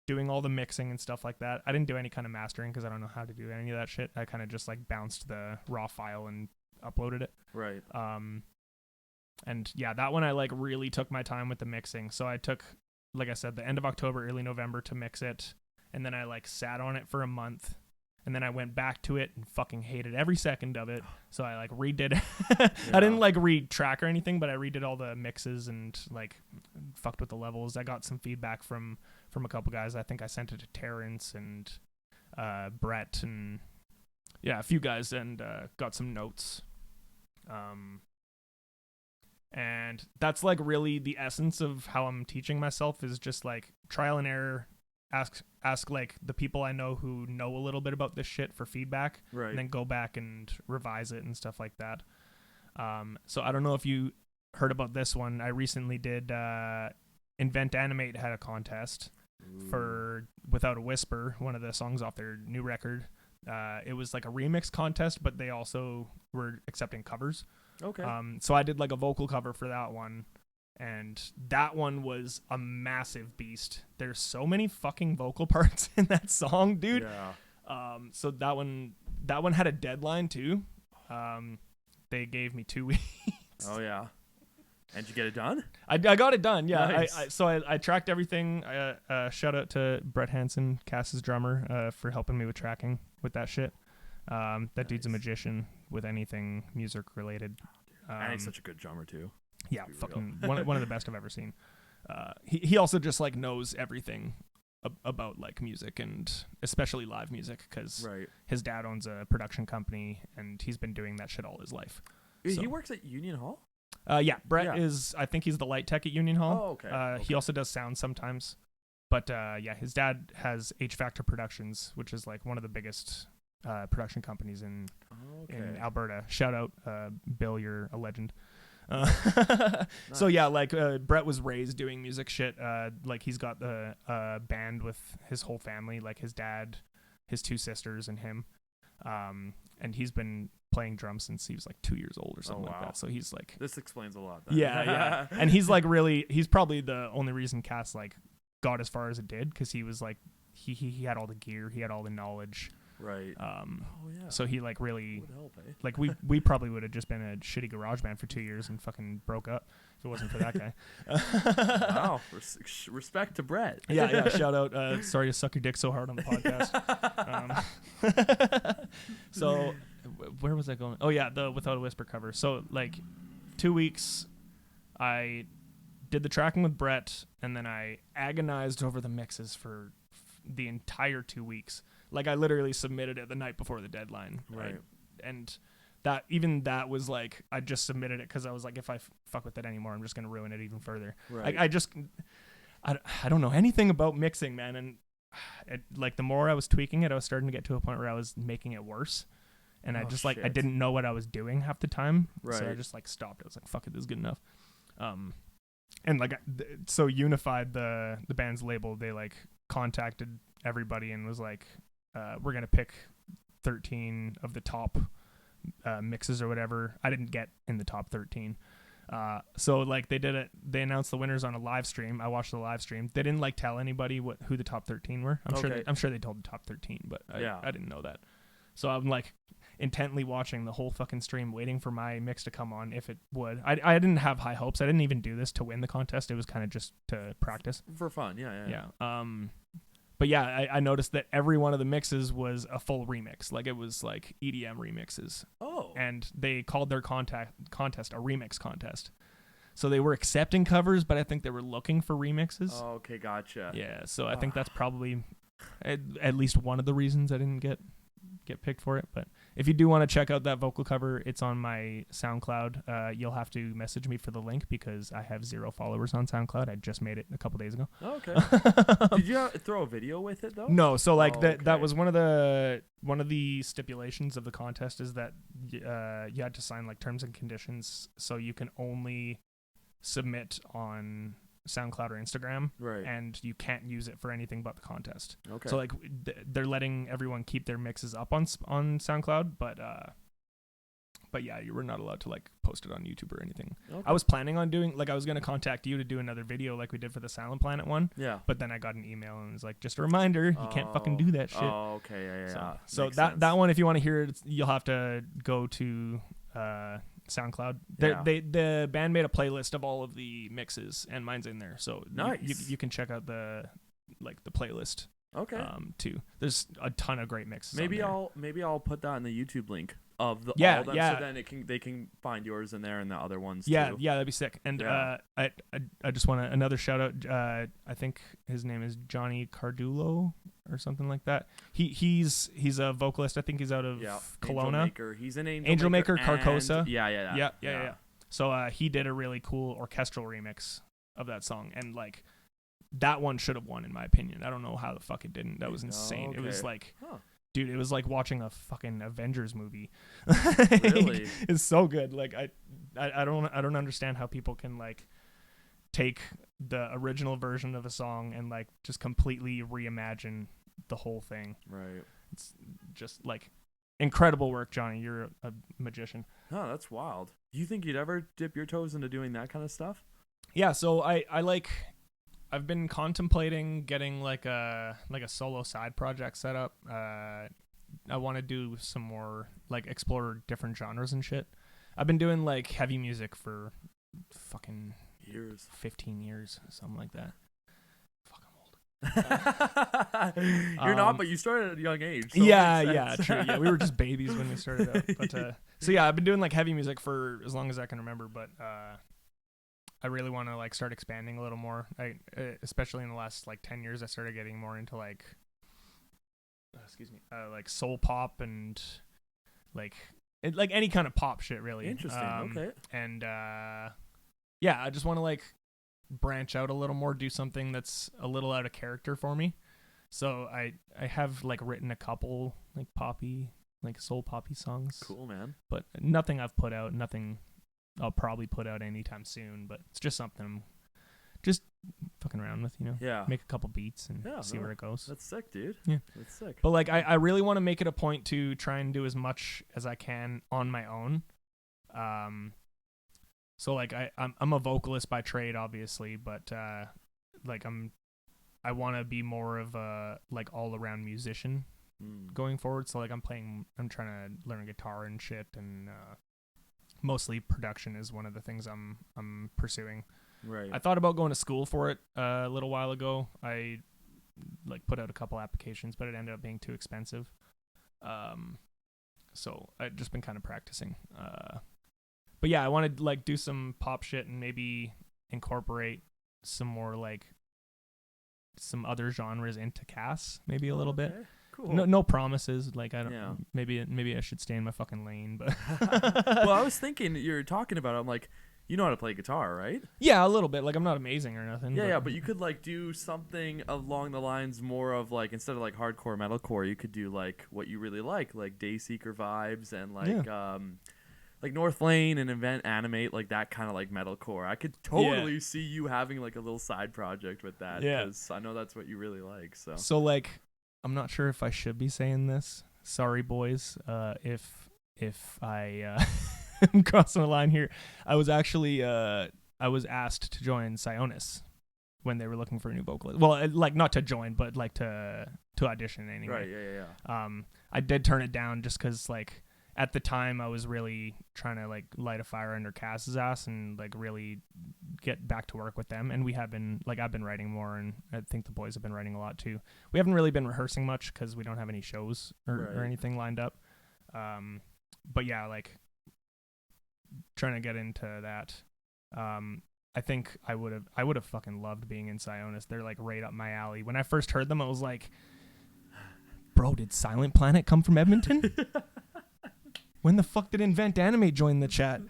doing all the mixing and stuff like that. I didn't do any kind of mastering because I don't know how to do any of that shit. I kind of just like bounced the raw file and uploaded it. Right. And yeah, that one I like really took my time with the mixing. So I took, like I said, the end of October, early November to mix it. And then I like sat on it for a month. And then I went back to it and fucking hated every second of it. So I like redid it. Yeah. I didn't like retrack or anything, but I redid all the mixes and like fucked with the levels. I got some feedback from a couple guys. I think I sent it to Terrence and Brett and yeah, a few guys, and got some notes. And that's like really the essence of how I'm teaching myself, is just like trial and error. Ask like the people I know who know a little bit about this shit for feedback, right, and then go back and revise it and stuff like that. So I don't know if you heard about this one. I recently did Invent Animate had a contest for Without a Whisper, one of the songs off their new record. It was like a remix contest, but they also were accepting covers. Okay. So I did like a vocal cover for that one. And that one was a massive beast. There's so many fucking vocal parts in that song, dude. Yeah. So that one had a deadline too. They gave me 2 weeks. Oh yeah. And you get it done? I got it done. Yeah. Nice. I tracked everything. Shout out to Brett Hansen, Cass's drummer, for helping me with tracking with that shit. That dude's a magician with anything music related. And he's such a good drummer too. Yeah, fucking one of the best I've ever seen. He also just like knows everything about like music, and especially live music, because his dad owns a production company and he's been doing that shit all his life. He works at Union Hall? Yeah, Brett is, I think he's the light tech at Union Hall. Oh, okay. He also does sound sometimes. But yeah, his dad has H Factor Productions, which is like one of the biggest production companies in Alberta. Shout out, Bill, you're a legend. Nice. So yeah, like Brett was raised doing music shit. Like he's got the band with his whole family, like his dad, his 2 sisters, and him. And he's been playing drums since he was like 2 years old or something like that. So he's like, this explains a lot then. Yeah. And he's like he's probably the only reason Cass like got as far as it did, because he was like he had all the gear, he had all the knowledge. Right. So he like really would help, eh? like we probably would have just been a shitty garage band for 2 years and fucking broke up if it wasn't for that guy. Wow. Respect to Brett. Yeah. Shout out. Sorry to suck your dick so hard on the podcast. So where was I going? Oh yeah, the Without a Whisper cover. So like 2 weeks, I did the tracking with Brett, and then I agonized over the mixes for the entire 2 weeks. Like I literally submitted it the night before the deadline. Right. And that was like, I just submitted it because I was like, if I fuck with it anymore, I'm just going to ruin it even further. Right. I don't know anything about mixing, man. And like the more I was tweaking it, I was starting to get to a point where I was making it worse. And I just like, I didn't know what I was doing half the time. Right. So I just like stopped. I was like, fuck it, this is good enough. And like, so Unified, the band's label, they like contacted everybody and was like, we're going to pick 13 of the top mixes or whatever. I didn't get in the top 13. So like they announced the winners on a live stream. I watched the live stream. They didn't like tell anybody who the top 13 were. I'm sure they told the top 13, but I didn't know that. So I'm like intently watching the whole fucking stream, waiting for my mix to come on if it would. I didn't have high hopes. I didn't even do this to win the contest. It was kind of just to practice. For fun, yeah. But yeah, I noticed that every one of the mixes was a full remix. Like it was like EDM remixes. Oh. And they called their contest a remix contest. So they were accepting covers, but I think they were looking for remixes. Oh, okay, gotcha. Yeah, so I think that's probably at least one of the reasons I didn't get picked for it. But if you do want to check out that vocal cover, it's on my SoundCloud. You'll have to message me for the link because I have 0 followers on SoundCloud. I just made it a couple days ago. Oh, okay. Did you throw a video with it though? No. So like that was one of the stipulations of the contest is that you had to sign like terms and conditions, so you can only submit on SoundCloud or Instagram, right? And you can't use it for anything but the contest. Okay. So like they're letting everyone keep their mixes up on SoundCloud, but yeah, you were not allowed to like post it on YouTube or anything. Okay. I was planning on doing I was gonna contact you to do another video like we did for the Silent Planet one. Yeah. But then I got an email and it was like, just a reminder, you can't fucking do that shit. Oh, okay, yeah. So that one, if you want to hear it, you'll have to go to SoundCloud. The band made a playlist of all of the mixes, and mine's in there. So nice. You can check out the playlist. Okay. Too. There's a ton of great mixes. Maybe I'll put that in the YouTube link of all of them, so then they can find yours in there and the other ones too. Yeah, that'd be sick. And I just want another shout out. I think his name is Johnny Cardulo or something like that. He's a vocalist. I think he's out of Kelowna. Angel Maker. He's an Angel Maker Carcosa. Yeah. So he did a really cool orchestral remix of that song, and like that one should have won in my opinion. I don't know how the fuck it didn't. That was insane. Okay. It was like, dude, it was like watching a fucking Avengers movie. Really? It's so good. Like I don't understand how people can like take the original version of a song and like just completely reimagine the whole thing. Right. It's just like incredible work, Johnny. You're a magician. Oh, that's wild. Do you think you'd ever dip your toes into doing that kind of stuff? Yeah, so I've been contemplating getting like a solo side project set up. I want to do some more like explore different genres and shit. I've been doing like heavy music for fucking years, 15 years, something like that. You're not, but you started at a young age. So true. Yeah, we were just babies when we started out. But so yeah, I've been doing like heavy music for as long as I can remember. But I really want to like start expanding a little more. Especially in the last like 10 years, I started getting more into like like soul pop and like any kind of pop shit, really. Interesting. Okay. And yeah, I just want to like branch out a little more, do something that's a little out of character for me. So I have like written a couple like poppy, like soul poppy songs. Cool, man. But nothing I've put out, nothing I'll probably put out anytime soon, but it's just something I'm just fucking around with, you know? Yeah. Make a couple beats and see where it goes. That's sick, dude. Yeah. That's sick. But like I really want to make it a point to try and do as much as I can on my own. So like I'm a vocalist by trade, obviously, but like I want to be more of a like all around musician going forward. So like I'm trying to learn guitar and shit, and mostly production is one of the things I'm pursuing. Right. I thought about going to school for it a little while ago. I like put out a couple applications, but it ended up being too expensive. So I've just been kind of practicing. But yeah, I want to like do some pop shit and maybe incorporate some more like some other genres into Cass, maybe a little bit. Cool. No promises. Like I don't. Yeah. Maybe I should stay in my fucking lane. But well, I was thinking you're talking about it, I'm like, you know how to play guitar, right? Yeah, a little bit. Like I'm not amazing or nothing. Yeah, but you could like do something along the lines more of like, instead of like hardcore metalcore, you could do like what you really like Dayseeker vibes and like North Lane and Animate, like that kind of like metalcore. I could totally see you having like a little side project with that. Yeah, because I know that's what you really like. So like, I'm not sure if I should be saying this. Sorry, boys. If I I'm crossing the line here. I was actually I was asked to join Sionis when they were looking for a new vocalist. Well, like not to join, but like to audition anyway. Right. Yeah. I did turn it down just because like at the time I was really trying to like light a fire under Cass's ass and like really get back to work with them. And we have been like, I've been writing more, and I think the boys have been writing a lot too. We haven't really been rehearsing much because we don't have any shows or anything lined up. But yeah, like trying to get into that. I think I would have fucking loved being in Sionis. They're like right up my alley. When I first heard them, I was like, bro, did Silent Planet come from Edmonton? When the fuck did Invent Animate join the chat?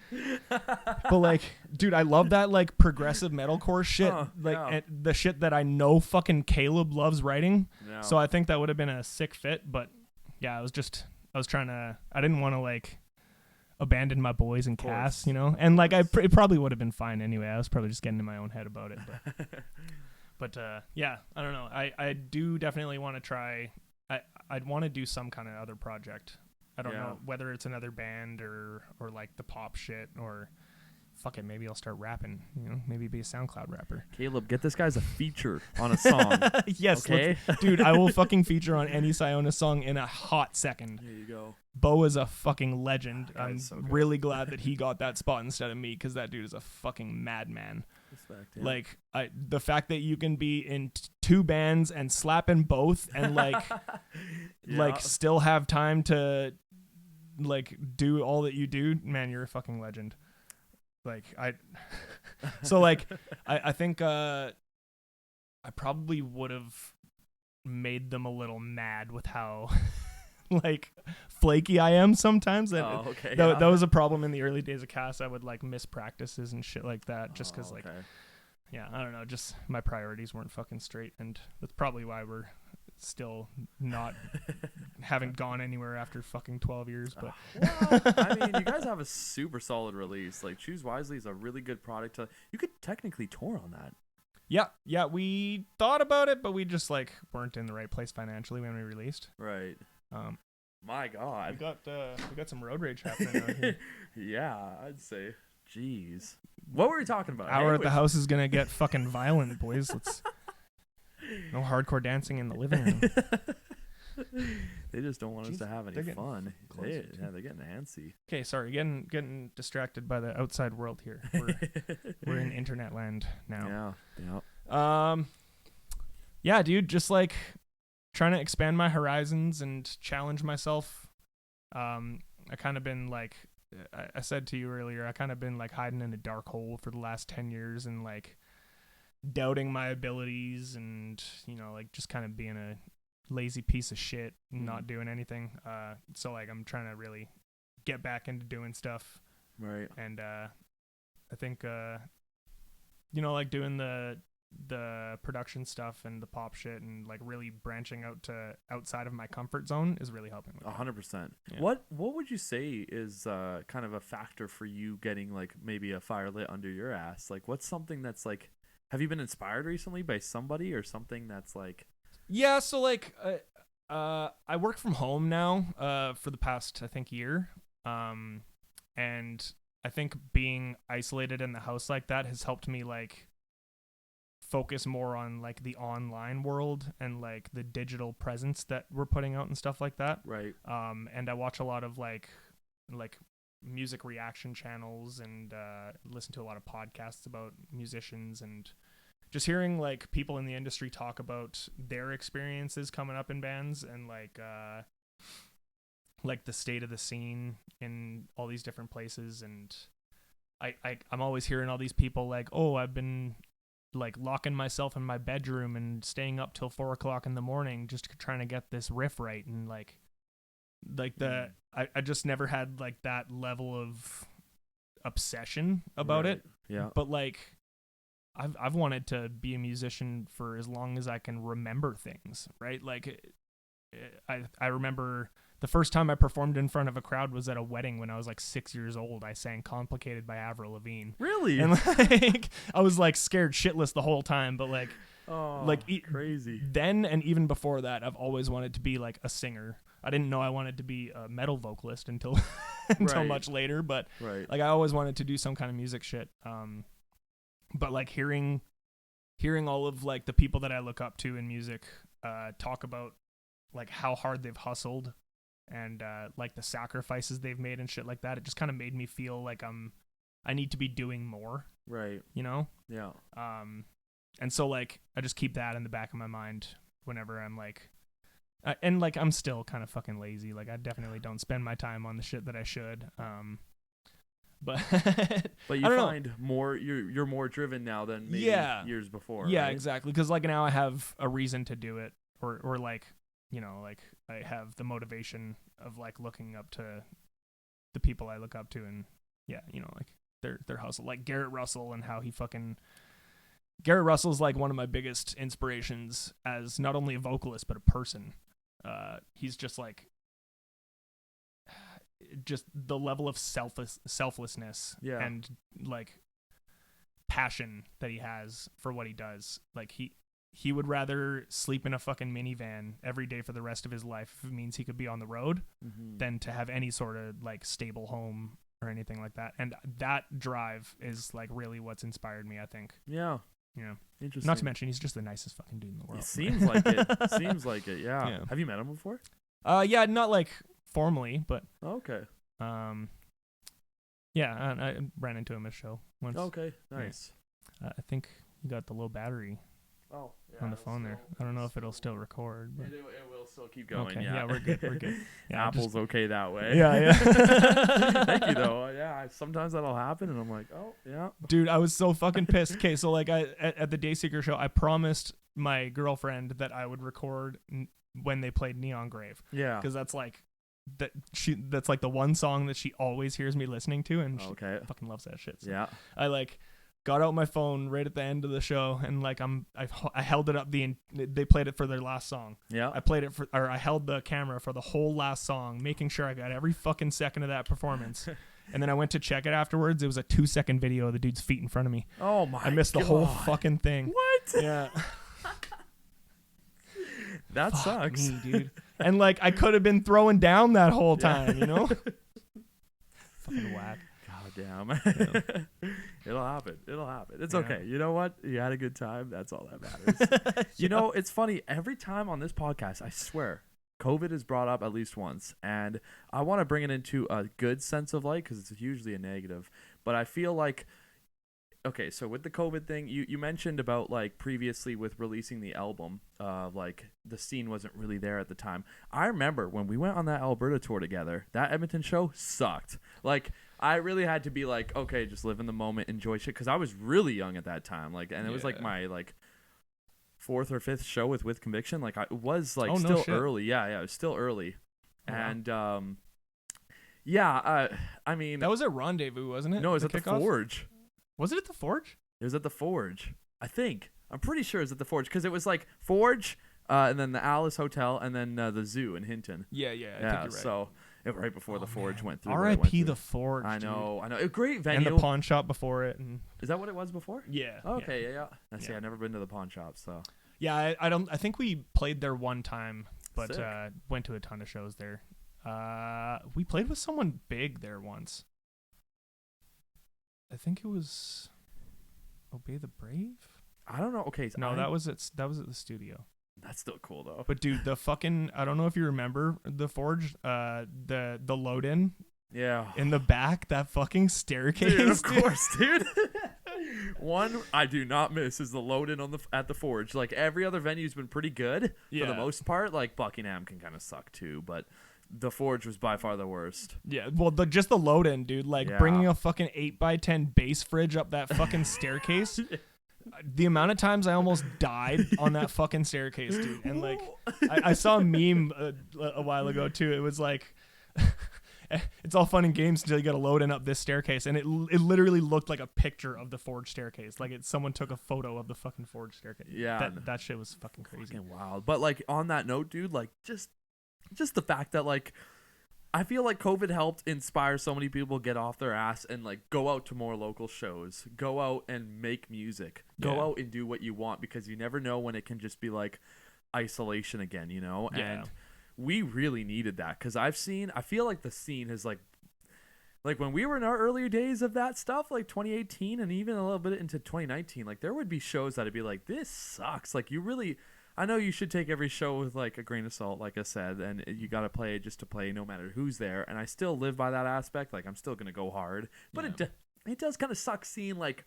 But like, dude, I love that like progressive metalcore shit, the shit that I know fucking Caleb loves writing. Yeah. So I think that would have been a sick fit. But yeah, I was trying to. I didn't want to like abandon my boys and Cass, you know, and like it probably would have been fine anyway. I was probably just getting in my own head about it. But yeah, I don't know. I do definitely want to try. I'd want to do some kind of other project. I don't know whether it's another band or like the pop shit or fuck it, maybe I'll start rapping, you know, maybe be a SoundCloud rapper. Caleb, get this guy's a feature on a song. Yes, okay? Dude, I will fucking feature on any Sionis song in a hot second. There you go. Bo is a fucking legend. I'm so really glad that he got that spot instead of me because that dude is a fucking madman. Respect, yeah. Like, the fact that you can be in two bands and slap in both and like, like still have time to like do all that you do, man, you're a fucking legend. Like I think I probably would have made them a little mad with how like flaky I am sometimes. That was a problem in the early days of Cass. I would like miss practices and shit like that just because like yeah, I don't know, just my priorities weren't fucking straight, and that's probably why we're still not haven't gone anywhere after fucking 12 years. But well, I mean, you guys have a super solid release. Like, Choose Wisely is a really good product. You could technically tour on that. Yeah, we thought about it, but we just like weren't in the right place financially when we released. Right. My God, we got some road rage happening out here. Yeah, I'd say. Jeez, what were we talking about? Hour at the House is gonna get fucking violent, boys. Let's. No hardcore dancing in the living room. They just don't want us to have any fun. They're getting antsy. Okay, sorry, getting distracted by the outside world here. We're in internet land now. Yeah. Yeah, dude, just like trying to expand my horizons and challenge myself. I kind of been like I said to you earlier, I kind of been like hiding in a dark hole for the last 10 years and like doubting my abilities and, you know, like just kind of being a lazy piece of shit and not doing anything. So like I'm trying to really get back into doing stuff. Right. And I think you know, like doing the production stuff and the pop shit and like really branching out to outside of my comfort zone is really helping with 100%. Yeah. What would you say is kind of a factor for you getting like maybe a fire lit under your ass? Like, what's something that's like, have you been inspired recently by somebody or something that's like... Yeah, so like I work from home now for the past, I think, year. And I think being isolated in the house like that has helped me like focus more on like the online world and like the digital presence that we're putting out and stuff like that. Right. And I watch a lot of like music reaction channels and listen to a lot of podcasts about musicians and just hearing like people in the industry talk about their experiences coming up in bands and like the state of the scene in all these different places. And I'm always hearing all these people like, oh, I've been like locking myself in my bedroom and staying up till 4:00 in the morning just trying to get this riff right. And like I just never had like that level of obsession about it. Yeah. But like I've wanted to be a musician for as long as I can remember things, right? Like I remember the first time I performed in front of a crowd was at a wedding when I was like 6 years old. I sang Complicated by Avril Lavigne. Really? And like I was like scared shitless the whole time, but like crazy. Then and even before that, I've always wanted to be like a singer. I didn't know I wanted to be a metal vocalist until much later, but like I always wanted to do some kind of music shit. But like hearing all of like the people that I look up to in music talk about like how hard they've hustled and like the sacrifices they've made and shit like that, it just kind of made me feel like I need to be doing more. Right. You know? Yeah. And so like I just keep that in the back of my mind whenever I'm like and like I'm still kind of fucking lazy. Like I definitely don't spend my time on the shit that I should. But but you find more you're more driven now than maybe years before. Yeah, right? exactly. Because like now I have a reason to do it, or like like I have the motivation of like looking up to the people I look up to, and like their hustle, like Garrett Russell and how he fucking. Garrett Russell's like one of my biggest inspirations as not only a vocalist but a person. He's just like. Just the level of selflessness and like passion that he has for what he does. Like he would rather sleep in a fucking minivan every day for the rest of his life if it means he could be on the road than to have any sort of like stable home or anything like that. And that drive is like really what's inspired me, I think. Yeah. Interesting. Not to mention he's just the nicest fucking dude in the world. It seems like it. Seems like it. Yeah. Have you met him before? Yeah, not like formally, but okay. I ran into him at a show once. Okay, nice. I think you got the low battery on the phone there. I don't know if it'll still record. But. It will still keep going. Okay, yeah, we're good. Yeah, Apple's okay that way. Yeah. Thank you though. Yeah, sometimes that'll happen, and I'm like, oh yeah. Dude, I was so fucking pissed. Okay, so like at the Dayseeker show, I promised my girlfriend that I would record when they played Neon Grave. Yeah, because that's like. That's like the one song that she always hears me listening to, and she fucking loves that shit. So yeah, I like got out my phone right at the end of the show, and like I held it up they played it for their last song. Yeah, I held the camera for the whole last song, making sure I got every fucking second of that performance. And then I went to check it afterwards. It was a 2-second video of the dude's feet in front of me. Oh my! I missed the whole fucking thing. What? Yeah. That sucks, me, dude. And like I could have been throwing down that whole time, Fucking whack. God damn. It'll happen. It's okay. You know what? You had a good time. That's all that matters. It's funny. Every time on this podcast, I swear, COVID is brought up at least once, and I want to bring it into a good sense of light because it's usually a negative. But I feel like. Okay, so with the COVID thing, you mentioned about like previously with releasing the album, like the scene wasn't really there at the time. I remember when we went on that Alberta tour together, that Edmonton show sucked. Like I really had to be like, okay, just live in the moment, enjoy shit, because I was really young at that time. Like, and it was like my like 4th or 5th show with Conviction. Like I was like still early. Yeah, it was still early, and I mean that was at Rendezvous, wasn't it? No, it was at the Forge. Was it at the Forge? It was at the Forge. I think. I'm pretty sure it was at the Forge because it was like Forge, and then the Alice Hotel, and then the Zoo in Hinton. Yeah. I think you're right. So right before the Forge went through. R.I.P. the Forge. I know. A great venue. And the pawn shop before it. Is that what it was before? Yeah. Okay. Yeah. See, I've never been to the pawn shop, so. Yeah, I think we played there one time, but Sick. Went to a ton of shows there. We played with someone big there once. I think it was Obey the Brave. I don't know. Okay, so no, that was at the studio. That's still cool though. But dude, the fucking I don't know if you remember the Forge, the load in. Yeah. In the back, that fucking staircase. Dude, of course, dude. One I do not miss is the load in at the Forge. Like every other venue's been pretty good for the most part. Like Buckingham can kind of suck too, but. The Forge was by far the worst. Yeah, well, just the load in, dude. Like bringing a fucking 8x10 base fridge up that fucking staircase. The amount of times I almost died on that fucking staircase, dude. And like, I saw a meme a while ago too. It was like, it's all fun and games until you got to load in up this staircase, and it literally looked like a picture of the Forge staircase. Like someone took a photo of the fucking Forge staircase. Yeah, that shit was fucking crazy. Fucking wild. But like on that note, dude, like just the fact that like I feel like COVID helped inspire so many people get off their ass and like go out to more local shows, go out and make music, go out and do what you want, because you never know when it can just be like isolation again, and we really needed that, because I feel like the scene has like when we were in our earlier days of that stuff, like 2018 and even a little bit into 2019, like there would be shows that'd be like, this sucks. Like I know you should take every show with like a grain of salt, like I said, and you got to play just to play no matter who's there. And I still live by that aspect. Like I'm still going to go hard, but it does kind of suck seeing like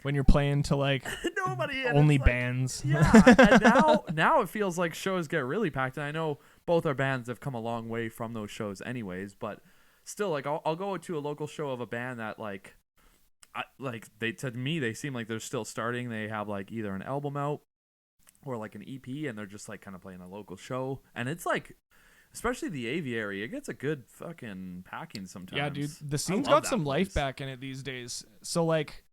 when you're playing to like nobody only bands. Yeah. And now it feels like shows get really packed. And I know both our bands have come a long way from those shows anyways, but still, like, I'll go to a local show of a band that, like, to me, they seem like they're still starting. They have, like, either an album out or, like, an EP, and they're just, like, kind of playing a local show. And it's, like, especially the aviary, it gets a good fucking packing sometimes. Yeah, dude. The scene's got some life back in it these days. So, like,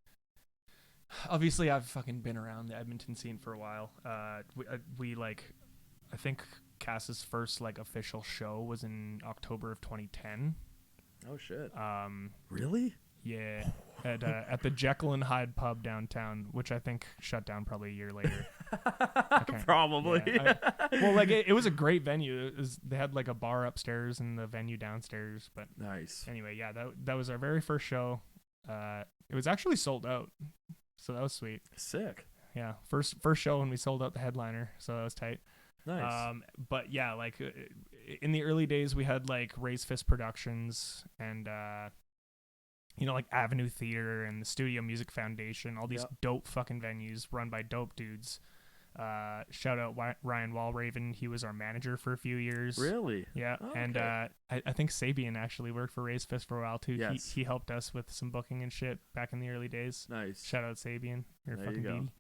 obviously, I've fucking been around the Edmonton scene for a while. We like, I think Cass's first, like, official show was in October of 2010. Oh, shit. Really? Yeah. At the Jekyll and Hyde pub downtown, which I think shut down probably a year later. Probably. Yeah, well, like, it was a great venue. They had, like, a bar upstairs and the venue downstairs. But nice. Anyway, yeah, that was our very first show. It was actually sold out, so that was sweet. Sick. Yeah, first show when we sold out the headliner, so that was tight. Nice. But yeah, like, in the early days, we had, like, Raise Fist Productions and like, Avenue Theater and the Studio Music Foundation, all these dope fucking venues run by dope dudes. Shout out Ryan Walraven. He was our manager for a few years. Really? Yeah. Oh, and okay. I think Sabian actually worked for Raise Fist for a while too. Yes. He helped us with some booking and shit back in the early days. Nice. Shout out Sabian. You're there fucking you go. beauty.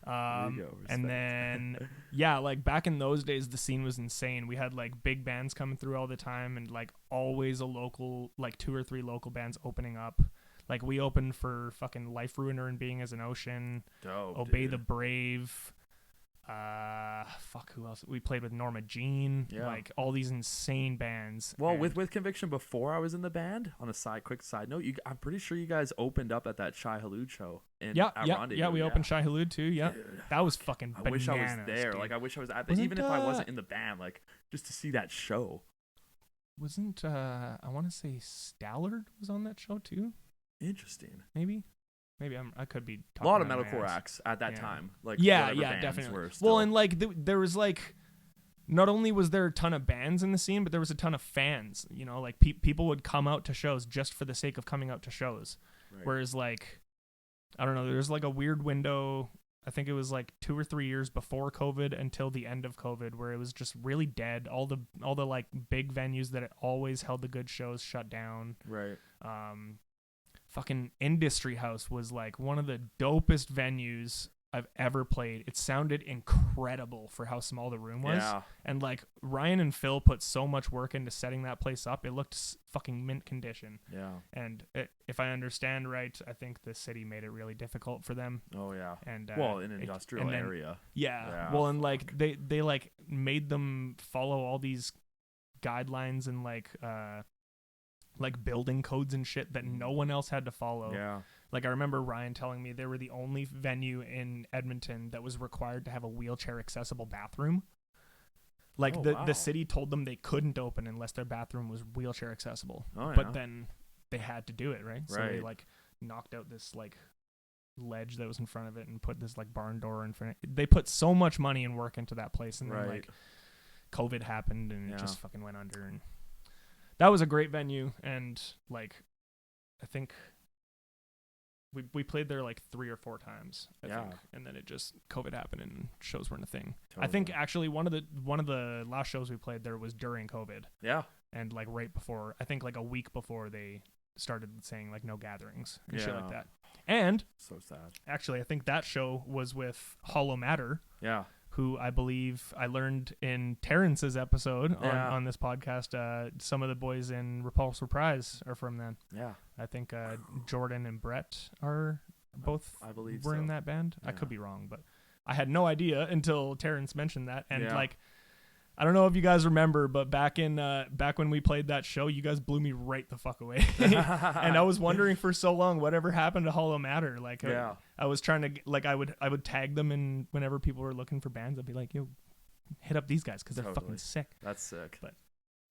There you go. And then yeah, like, back in those days, the scene was insane. We had, like, big bands coming through all the time, and, like, always a local, like, 2 or 3 local bands opening up. Like, we opened for fucking Life Ruiner and Being as an Ocean. Dope, Obey dude. the Brave. Who else? We played with Norma Jean. Yeah. Like, all these insane bands. Well, with Conviction, before I was in the band, on a quick side note, I'm pretty sure you guys opened up at that Shai Halud show. We opened Shai Halud too. Yeah, dude, that was fucking bananas. I wish I was there. Dude. Like, I wish I was at that, even if I wasn't in the band, like, just to see that show. Wasn't I want to say Stallard was on that show too? Interesting. Maybe I could be talking a lot of out my metalcore ass. acts at that time. Like, yeah, bands definitely. were still. Well, and, like, there was, like, not only was there a ton of bands in the scene, but there was a ton of fans. You know, like, people would come out to shows just for the sake of coming out to shows. Right. Whereas, like, I don't know, there's, like, a weird window. I think it was, like, 2 or 3 years before COVID until the end of COVID, where it was just really dead. All the like, big venues that always held the good shows shut down. Right. Fucking Industry House was, like, one of the dopest venues I've ever played. It sounded incredible for how small the room was. Yeah. And, like, Ryan and Phil put so much work into setting that place up. It looked fucking mint condition. Yeah. And if I understand right, I think the city made it really difficult for them. Oh, yeah. And well, in an industrial area. Yeah. Well, and, like, they like, made them follow all these guidelines and, like, building codes and shit that no one else had to follow. Yeah. Like, I remember Ryan telling me they were the only venue in Edmonton that was required to have a wheelchair accessible bathroom. Like, the city told them they couldn't open unless their bathroom was wheelchair accessible. Oh, yeah. But then they had to do it, right? So they, like, knocked out this, like, ledge that was in front of it and put this, like, barn door in front. They put so much money and work into that place, and then, like, COVID happened and it just fucking went under. And that was a great venue, and, like, I think we played there, like, 3 or 4 times, I think, and then it just COVID happened and shows weren't a thing. Totally. I think actually one of the last shows we played there was during COVID. Yeah, and, like, right before, I think, like, a week before they started saying, like, no gatherings and shit like that. And so sad. Actually, I think that show was with Hollow Matter. Yeah. Who I believe I learned in Terrence's episode on this podcast, some of the boys in Repulse Reprise are from them. Yeah. I think Jordan and Brett are both were in that band. Yeah. I could be wrong, but I had no idea until Terrence mentioned that. And like, I don't know if you guys remember, but back when we played that show, you guys blew me right the fuck away. And I was wondering for so long whatever happened to Hollow Matter. Like, I was trying to, like, I would tag them, and whenever people were looking for bands, I'd be like, yo, hit up these guys because they're fucking sick. That's sick. But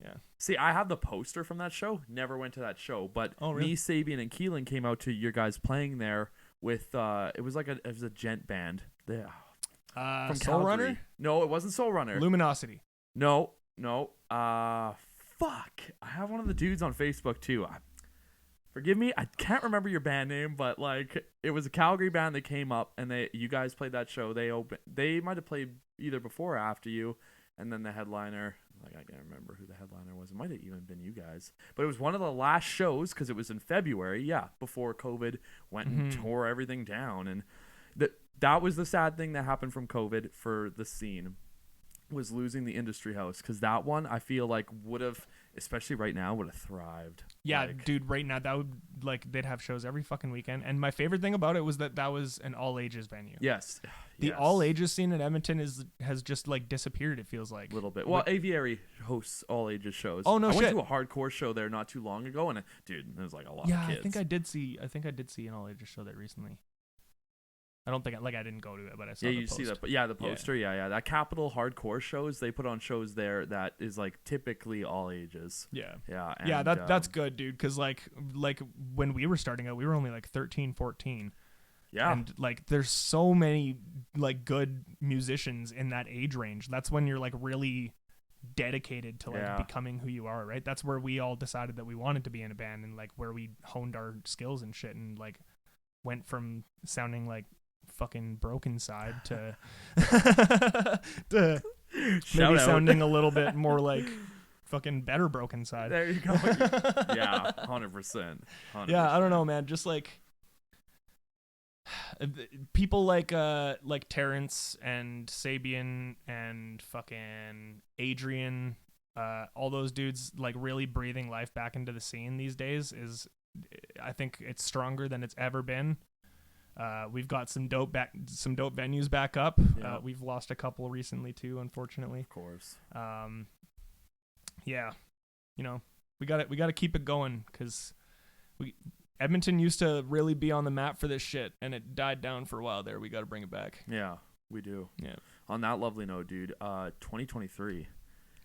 yeah. See, I have the poster from that show. Never went to that show, but really? Me, Sabian, and Keelan came out to your guys playing there with it was a gent band. Yeah. From Soul Runner? No, it wasn't Soul Runner. Luminosity. No. Fuck. I have one of the dudes on Facebook too. Forgive me, I can't remember your band name, but, like, it was a Calgary band that came up, and you guys played that show. They might have played either before or after you, and then the headliner, like I can't remember who the headliner was. It might have even been you guys, but it was one of the last shows because it was in February. Yeah, before COVID went and tore everything down, and that was the sad thing that happened from COVID for the scene. Was losing the industry house, because that one I feel like would have, especially right now, would have thrived. Yeah, like, dude, right now that would, like, they'd have shows every fucking weekend. And my favorite thing about it was that was an all ages venue. Yes, the all ages scene in Edmonton has just like disappeared. It feels like a little bit. Well, Aviary hosts all ages shows. Oh no, I shit. went to a hardcore show there not too long ago, and dude, there was like a lot of kids. I think I did see an all ages show there recently. I don't think I didn't go to it, but I saw. Yeah, the you post. see that, but the poster, yeah. That Capital hardcore shows, they put on shows there that is like typically all ages. Yeah, and, that's good, dude. Because like when we were starting out, we were only like 13, 14. Yeah, and like there's so many like good musicians in that age range. That's when you're like really dedicated to like becoming who you are, right? That's where we all decided that we wanted to be in a band, and like where we honed our skills and shit, and like went from sounding like fucking Broken Side to maybe sounding a little bit more like fucking better Broken Side. There you go. Yeah, 100%. Yeah, I don't know, man. Just like people like Terrence and Sabian and fucking Adrian, all those dudes like really breathing life back into the scene these days is, I think it's stronger than it's ever been. We've got some dope venues back up. Yeah. We've lost a couple recently too, unfortunately. Of course. Yeah, you know, we got to keep it going, because Edmonton used to really be on the map for this shit, and it died down for a while there. We got to bring it back. Yeah, we do. Yeah. On that lovely note, dude, 2023.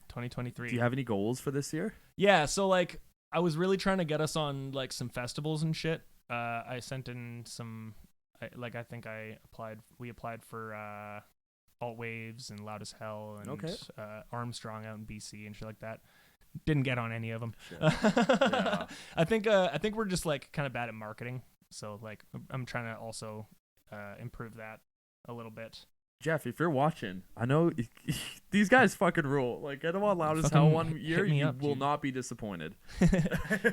2023. Do you have any goals for this year? Yeah, so like I was really trying to get us on like some festivals and shit. I sent in some. I think we applied for Alt Waves and Loud as Hell and Armstrong out in BC and shit like that. Didn't get on any of them. Yeah. I think we're just like kind of bad at marketing. So like I'm trying to also improve that a little bit. Jeff, if you're watching, I know these guys fucking rule. Like, get them on Loud as Hell one year, you will not be disappointed.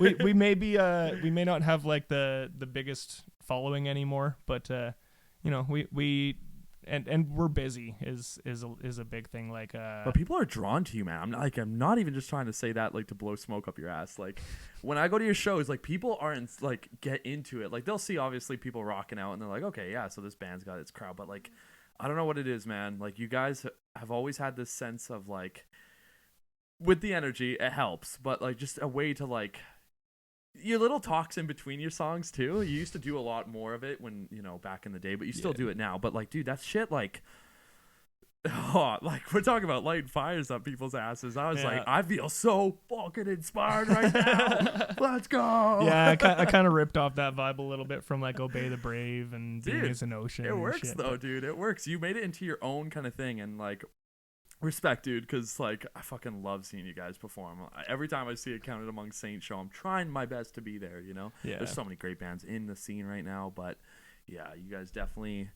we may not have like the biggest following anymore, but you know, we we're busy is a big thing. Like, but people are drawn to you, man. I'm not even just trying to say that like to blow smoke up your ass. Like, when I go to your shows, like people aren't like get into it. Like, they'll see obviously people rocking out, and they're like, okay, yeah, so this band's got its crowd, but like, I don't know what it is, man. Like, you guys have always had this sense of like, with the energy, it helps, but like just a way to like, your little talks in between your songs too. You used to do a lot more of it when, you know, back in the day, but you still do it now. But like, dude, that shit, like, like we're talking about lighting fires up people's asses. I was like, I feel so fucking inspired right now. Let's go. Yeah, I kind of ripped off that vibe a little bit from like Obey the Brave and Being as an Ocean. It works shit, though, dude. It works. You made it into your own kind of thing, and like, respect, dude, because like I fucking love seeing you guys perform. Every time I see a Counted Among Saints show, I'm trying my best to be there. You know, there's so many great bands in the scene right now, but yeah, you guys definitely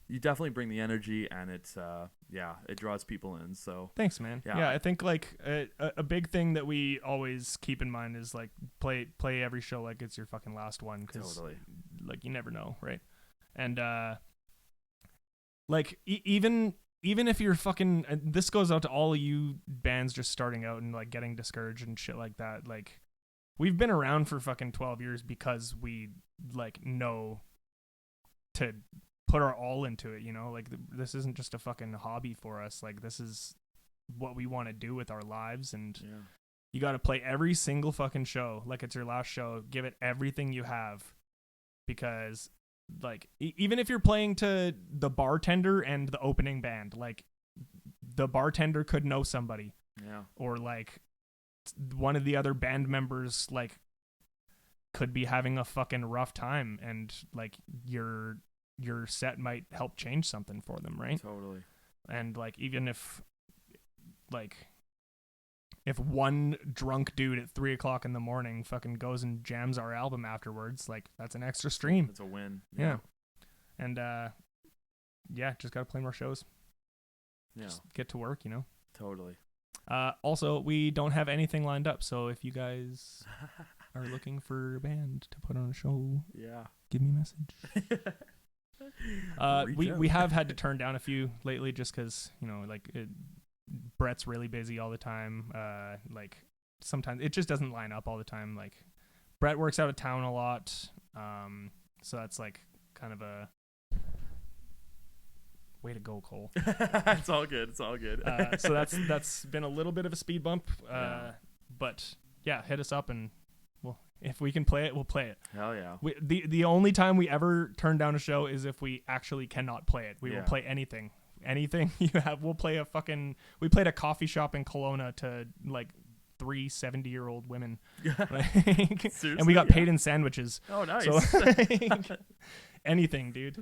bring the energy, and it's it draws people in. So thanks, man. Yeah, I think like a big thing that we always keep in mind is like play every show like it's your fucking last one, because like you never know, right? And like even if you're fucking, this goes out to all of you bands just starting out and like getting discouraged and shit like that. Like, we've been around for fucking 12 years because we like know to put our all into it, you know? Like, this isn't just a fucking hobby for us. Like, this is what we want to do with our lives, and you got to play every single fucking show like it's your last show. Give it everything you have, because like even if you're playing to the bartender and the opening band, like the bartender could know somebody, or like one of the other band members like could be having a fucking rough time, and like your set might help change something for them, right? Totally. And like, even if one drunk dude at 3:00 in the morning fucking goes and jams our album afterwards, like, that's an extra stream. It's a win. Yeah. And just gotta play more shows. Yeah. Just get to work, you know? Totally. Also, we don't have anything lined up, so if you guys are looking for a band to put on a show, give me a message. We have had to turn down a few lately just because, Brett's really busy all the time. Like sometimes it just doesn't line up all the time. Like Brett works out of town a lot. So that's like kind of a way to go, Cole. It's all good. It's all good. So that's been a little bit of a speed bump. But yeah, hit us up and if we can play it, we'll play it. Hell yeah. The only time we ever turn down a show is if we actually cannot play it. We will play anything. Anything you have. We'll play we played a coffee shop in Kelowna to like 3 70-year-old women. And we got paid in sandwiches. Oh, nice. So, anything, dude.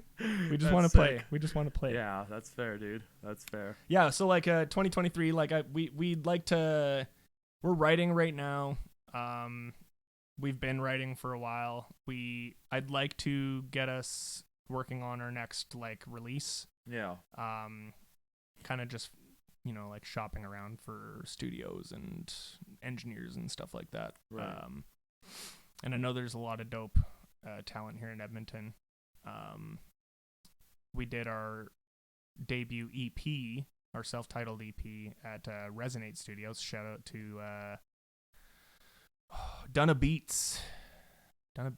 We just want to play. We just want to play. Yeah, that's fair, dude. That's fair. Yeah, so like 2023, like we'd like to. We're writing right now. We've been writing for a while. I'd like to get us working on our next like release. Yeah. Kind of just, like shopping around for studios and engineers and stuff like that. Right. And I know there's a lot of dope talent here in Edmonton. We did our debut EP, our self-titled EP at Resonate Studios. Shout out to Dunna Beats. That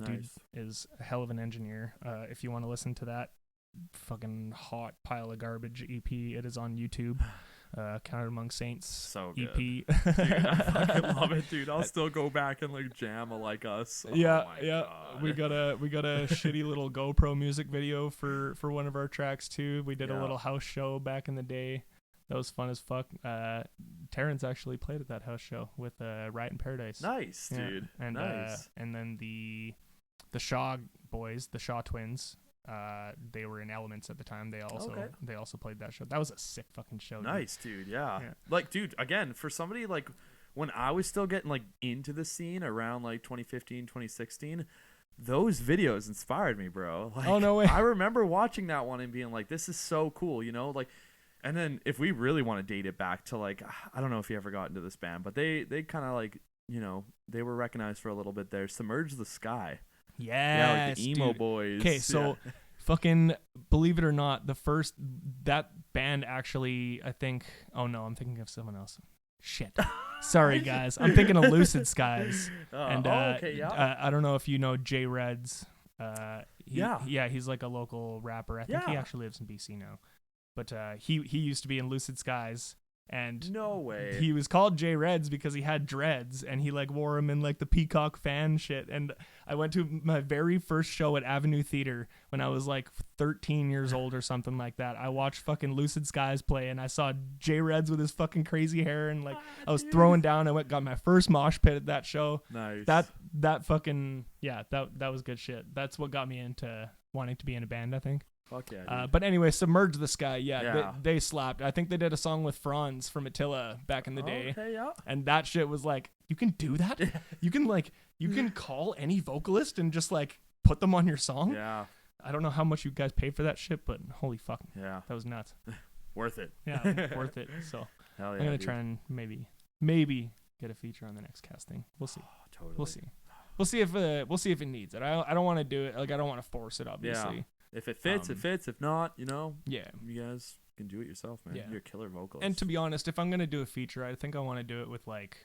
nice. dude is a hell of an engineer. If you want to listen to that fucking hot pile of garbage EP, it is on YouTube. Counted Among Saints. So good. EP. Dude, I fucking love it, dude. I'll still go back and like jam a Like Us. Yeah. God. We got a shitty little GoPro music video for one of our tracks too. We did a little house show back in the day. That was fun as fuck. Terrence actually played at that house show with Riot in Paradise. Nice, dude. And nice. And then the Shaw boys, the Shaw twins, they were in Elements at the time. They also played that show. That was a sick fucking show. Nice, dude. Yeah. Like, dude, again, for somebody like when I was still getting like into the scene around like 2015, 2016, those videos inspired me, bro. Like, oh, no way. I remember watching that one and being like, this is so cool, like. And then if we really want to date it back to like, I don't know if you ever got into this band, but they kind of like, they were recognized for a little bit there. Submerge the Sky. Yes, yeah, like the emo dude. boys. Okay, so fucking believe it or not, that band actually, I think. Oh no, I'm thinking of someone else. Shit. Sorry guys, I'm thinking of Lucid Skies. Okay, yeah. I don't know if you know Jay Reds. Yeah, he's like a local rapper. I think he actually lives in BC now. But he used to be in Lucid Skies, and no way. He was called Jay Reds because he had dreads, and he like wore them in like the peacock fan shit. And I went to my very first show at Avenue Theater when I was like 13 years old or something like that. I watched fucking Lucid Skies play, and I saw Jay Reds with his fucking crazy hair, and like I was throwing down. I got my first mosh pit at that show. Nice. That fucking that was good shit. That's what got me into wanting to be in a band, I think. Fuck yeah. But anyway, Submerge the Sky. Yeah. They slapped. I think they did a song with Franz from Attila back in the day. Okay, yeah. And that shit was like, you can do that? You can call any vocalist and just like put them on your song? Yeah. I don't know how much you guys paid for that shit, but holy fuck. Yeah. That was nuts. Worth it. Yeah, worth it. So hell yeah, I'm going to try and maybe get a feature on the next casting. We'll see. Totally. We'll see if it needs it. I don't want to do it. Like, I don't want to force it, obviously. Yeah. If it fits, it fits. If not, yeah, you guys can do it yourself, man. Yeah. You're a killer vocalist. And to be honest, if I'm gonna do a feature, I think I want to do it with like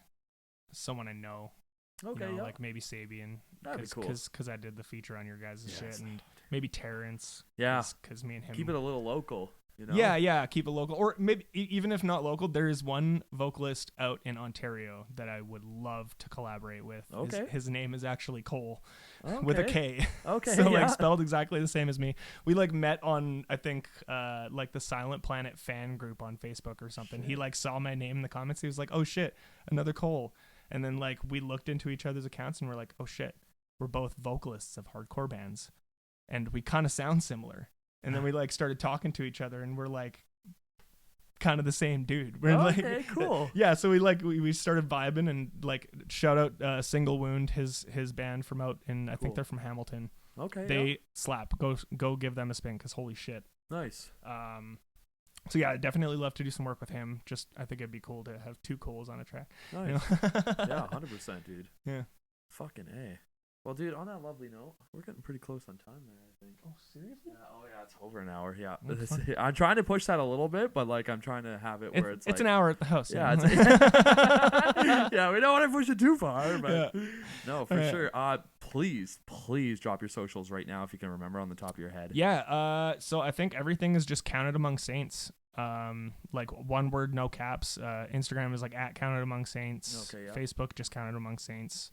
someone I know. Okay, like maybe Sabian. That'd be cool. Because I did the feature on your guys' shit, and maybe Terrence. Yeah. Because me and him keep it a little local. Yeah, keep it local. Or maybe even if not local, there is one vocalist out in Ontario that I would love to collaborate with. Okay. His name is actually Cole, with a K. Okay. So like spelled exactly the same as me. We like met on, I think, like the Silent Planet fan group on Facebook or something. Shit. He like saw my name in the comments. He was like, "Oh shit, another Cole." And then like we looked into each other's accounts and we're like, "Oh shit, we're both vocalists of hardcore bands, and we kind of sound similar." And then we like started talking to each other, and we're like kind of the same dude. We're okay, cool. Yeah, so we started vibing, and like shout out Single Wound, his band from out in I think they're from Hamilton. Okay. They slap. Go give them a spin, cause holy shit. Nice. So yeah, I'd definitely love to do some work with him. Just I think it'd be cool to have two Koles on a track. Nice. You know? Yeah, 100%, dude. Yeah. Fucking A. Well, dude, on that lovely note, we're getting pretty close on time there, I think. Oh, seriously? Yeah, it's over an hour. Yeah. Oh, I'm trying to push that a little bit, but like I'm trying to have it where it's like, an hour at the house. Yeah. Yeah, we don't want to push it too far, but no, for sure. Please drop your socials right now if you can remember on the top of your head. Yeah. So I think everything is just Counted Among Saints. Like one word, no caps. Instagram is like @Counted Among Saints. Okay, yeah. Facebook just Counted Among Saints.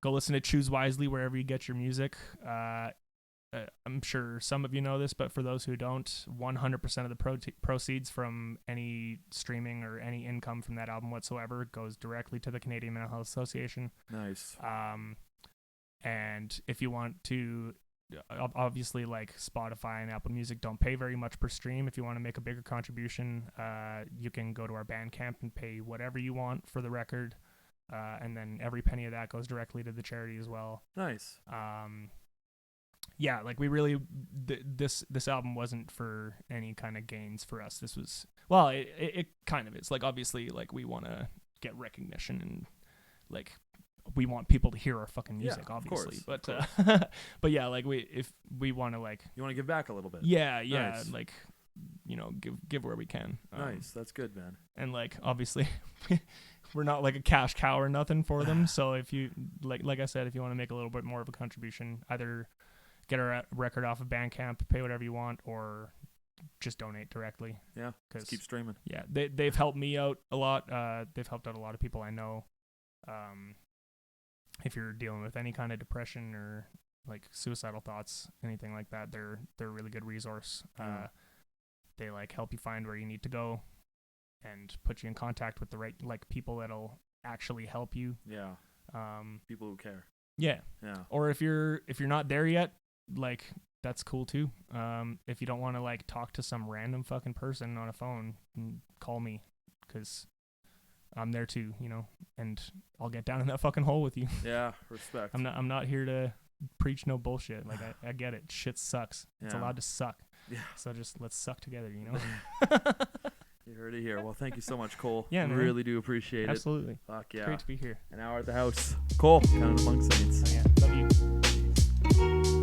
Go listen to Choose Wisely wherever you get your music. I'm sure some of you know this, but for those who don't, 100% of the proceeds from any streaming or any income from that album whatsoever goes directly to the Canadian Mental Health Association. Nice. And if you want to, obviously, like Spotify and Apple Music don't pay very much per stream. If you want to make a bigger contribution, you can go to our Bandcamp and pay whatever you want for the record. And then every penny of that goes directly to the charity as well. Nice. Yeah, like we really, this album wasn't for any kind of gains for us. This was, well, it kind of is. Like, obviously, like we want to get recognition and like we want people to hear our fucking music, obviously. Of course. But yeah, like if we want to like, you want to give back a little bit. Yeah, Nice. like, you know, give where we can. Nice, that's good, man. And like, obviously, we're not like a cash cow or nothing for them. So if you like I said, if you want to make a little bit more of a contribution, either get our record off of Bandcamp, pay whatever you want, or just donate directly. Yeah, just keep streaming. Yeah, they've helped me out a lot. They've helped out a lot of people I know. If you're dealing with any kind of depression or like suicidal thoughts, anything like that, they're a really good resource. They like help you find where you need to go and put you in contact with the right like people that'll actually help you. Yeah. People who care. Yeah. Yeah. Or if you're not there yet, like that's cool too. If you don't want to like talk to some random fucking person on a phone, call me, 'cause I'm there too, you know, and I'll get down in that fucking hole with you. Yeah, respect. I'm not here to preach no bullshit. Like I get it. Shit sucks. It's allowed to suck. Yeah. So just let's suck together, you know. You heard it here. Well, thank you so much, Kole. Yeah, man. Really do appreciate it. Absolutely. Fuck yeah. Great to be here. An hour at the house. Kole, Counted Among Saints. Oh, yeah. Love you.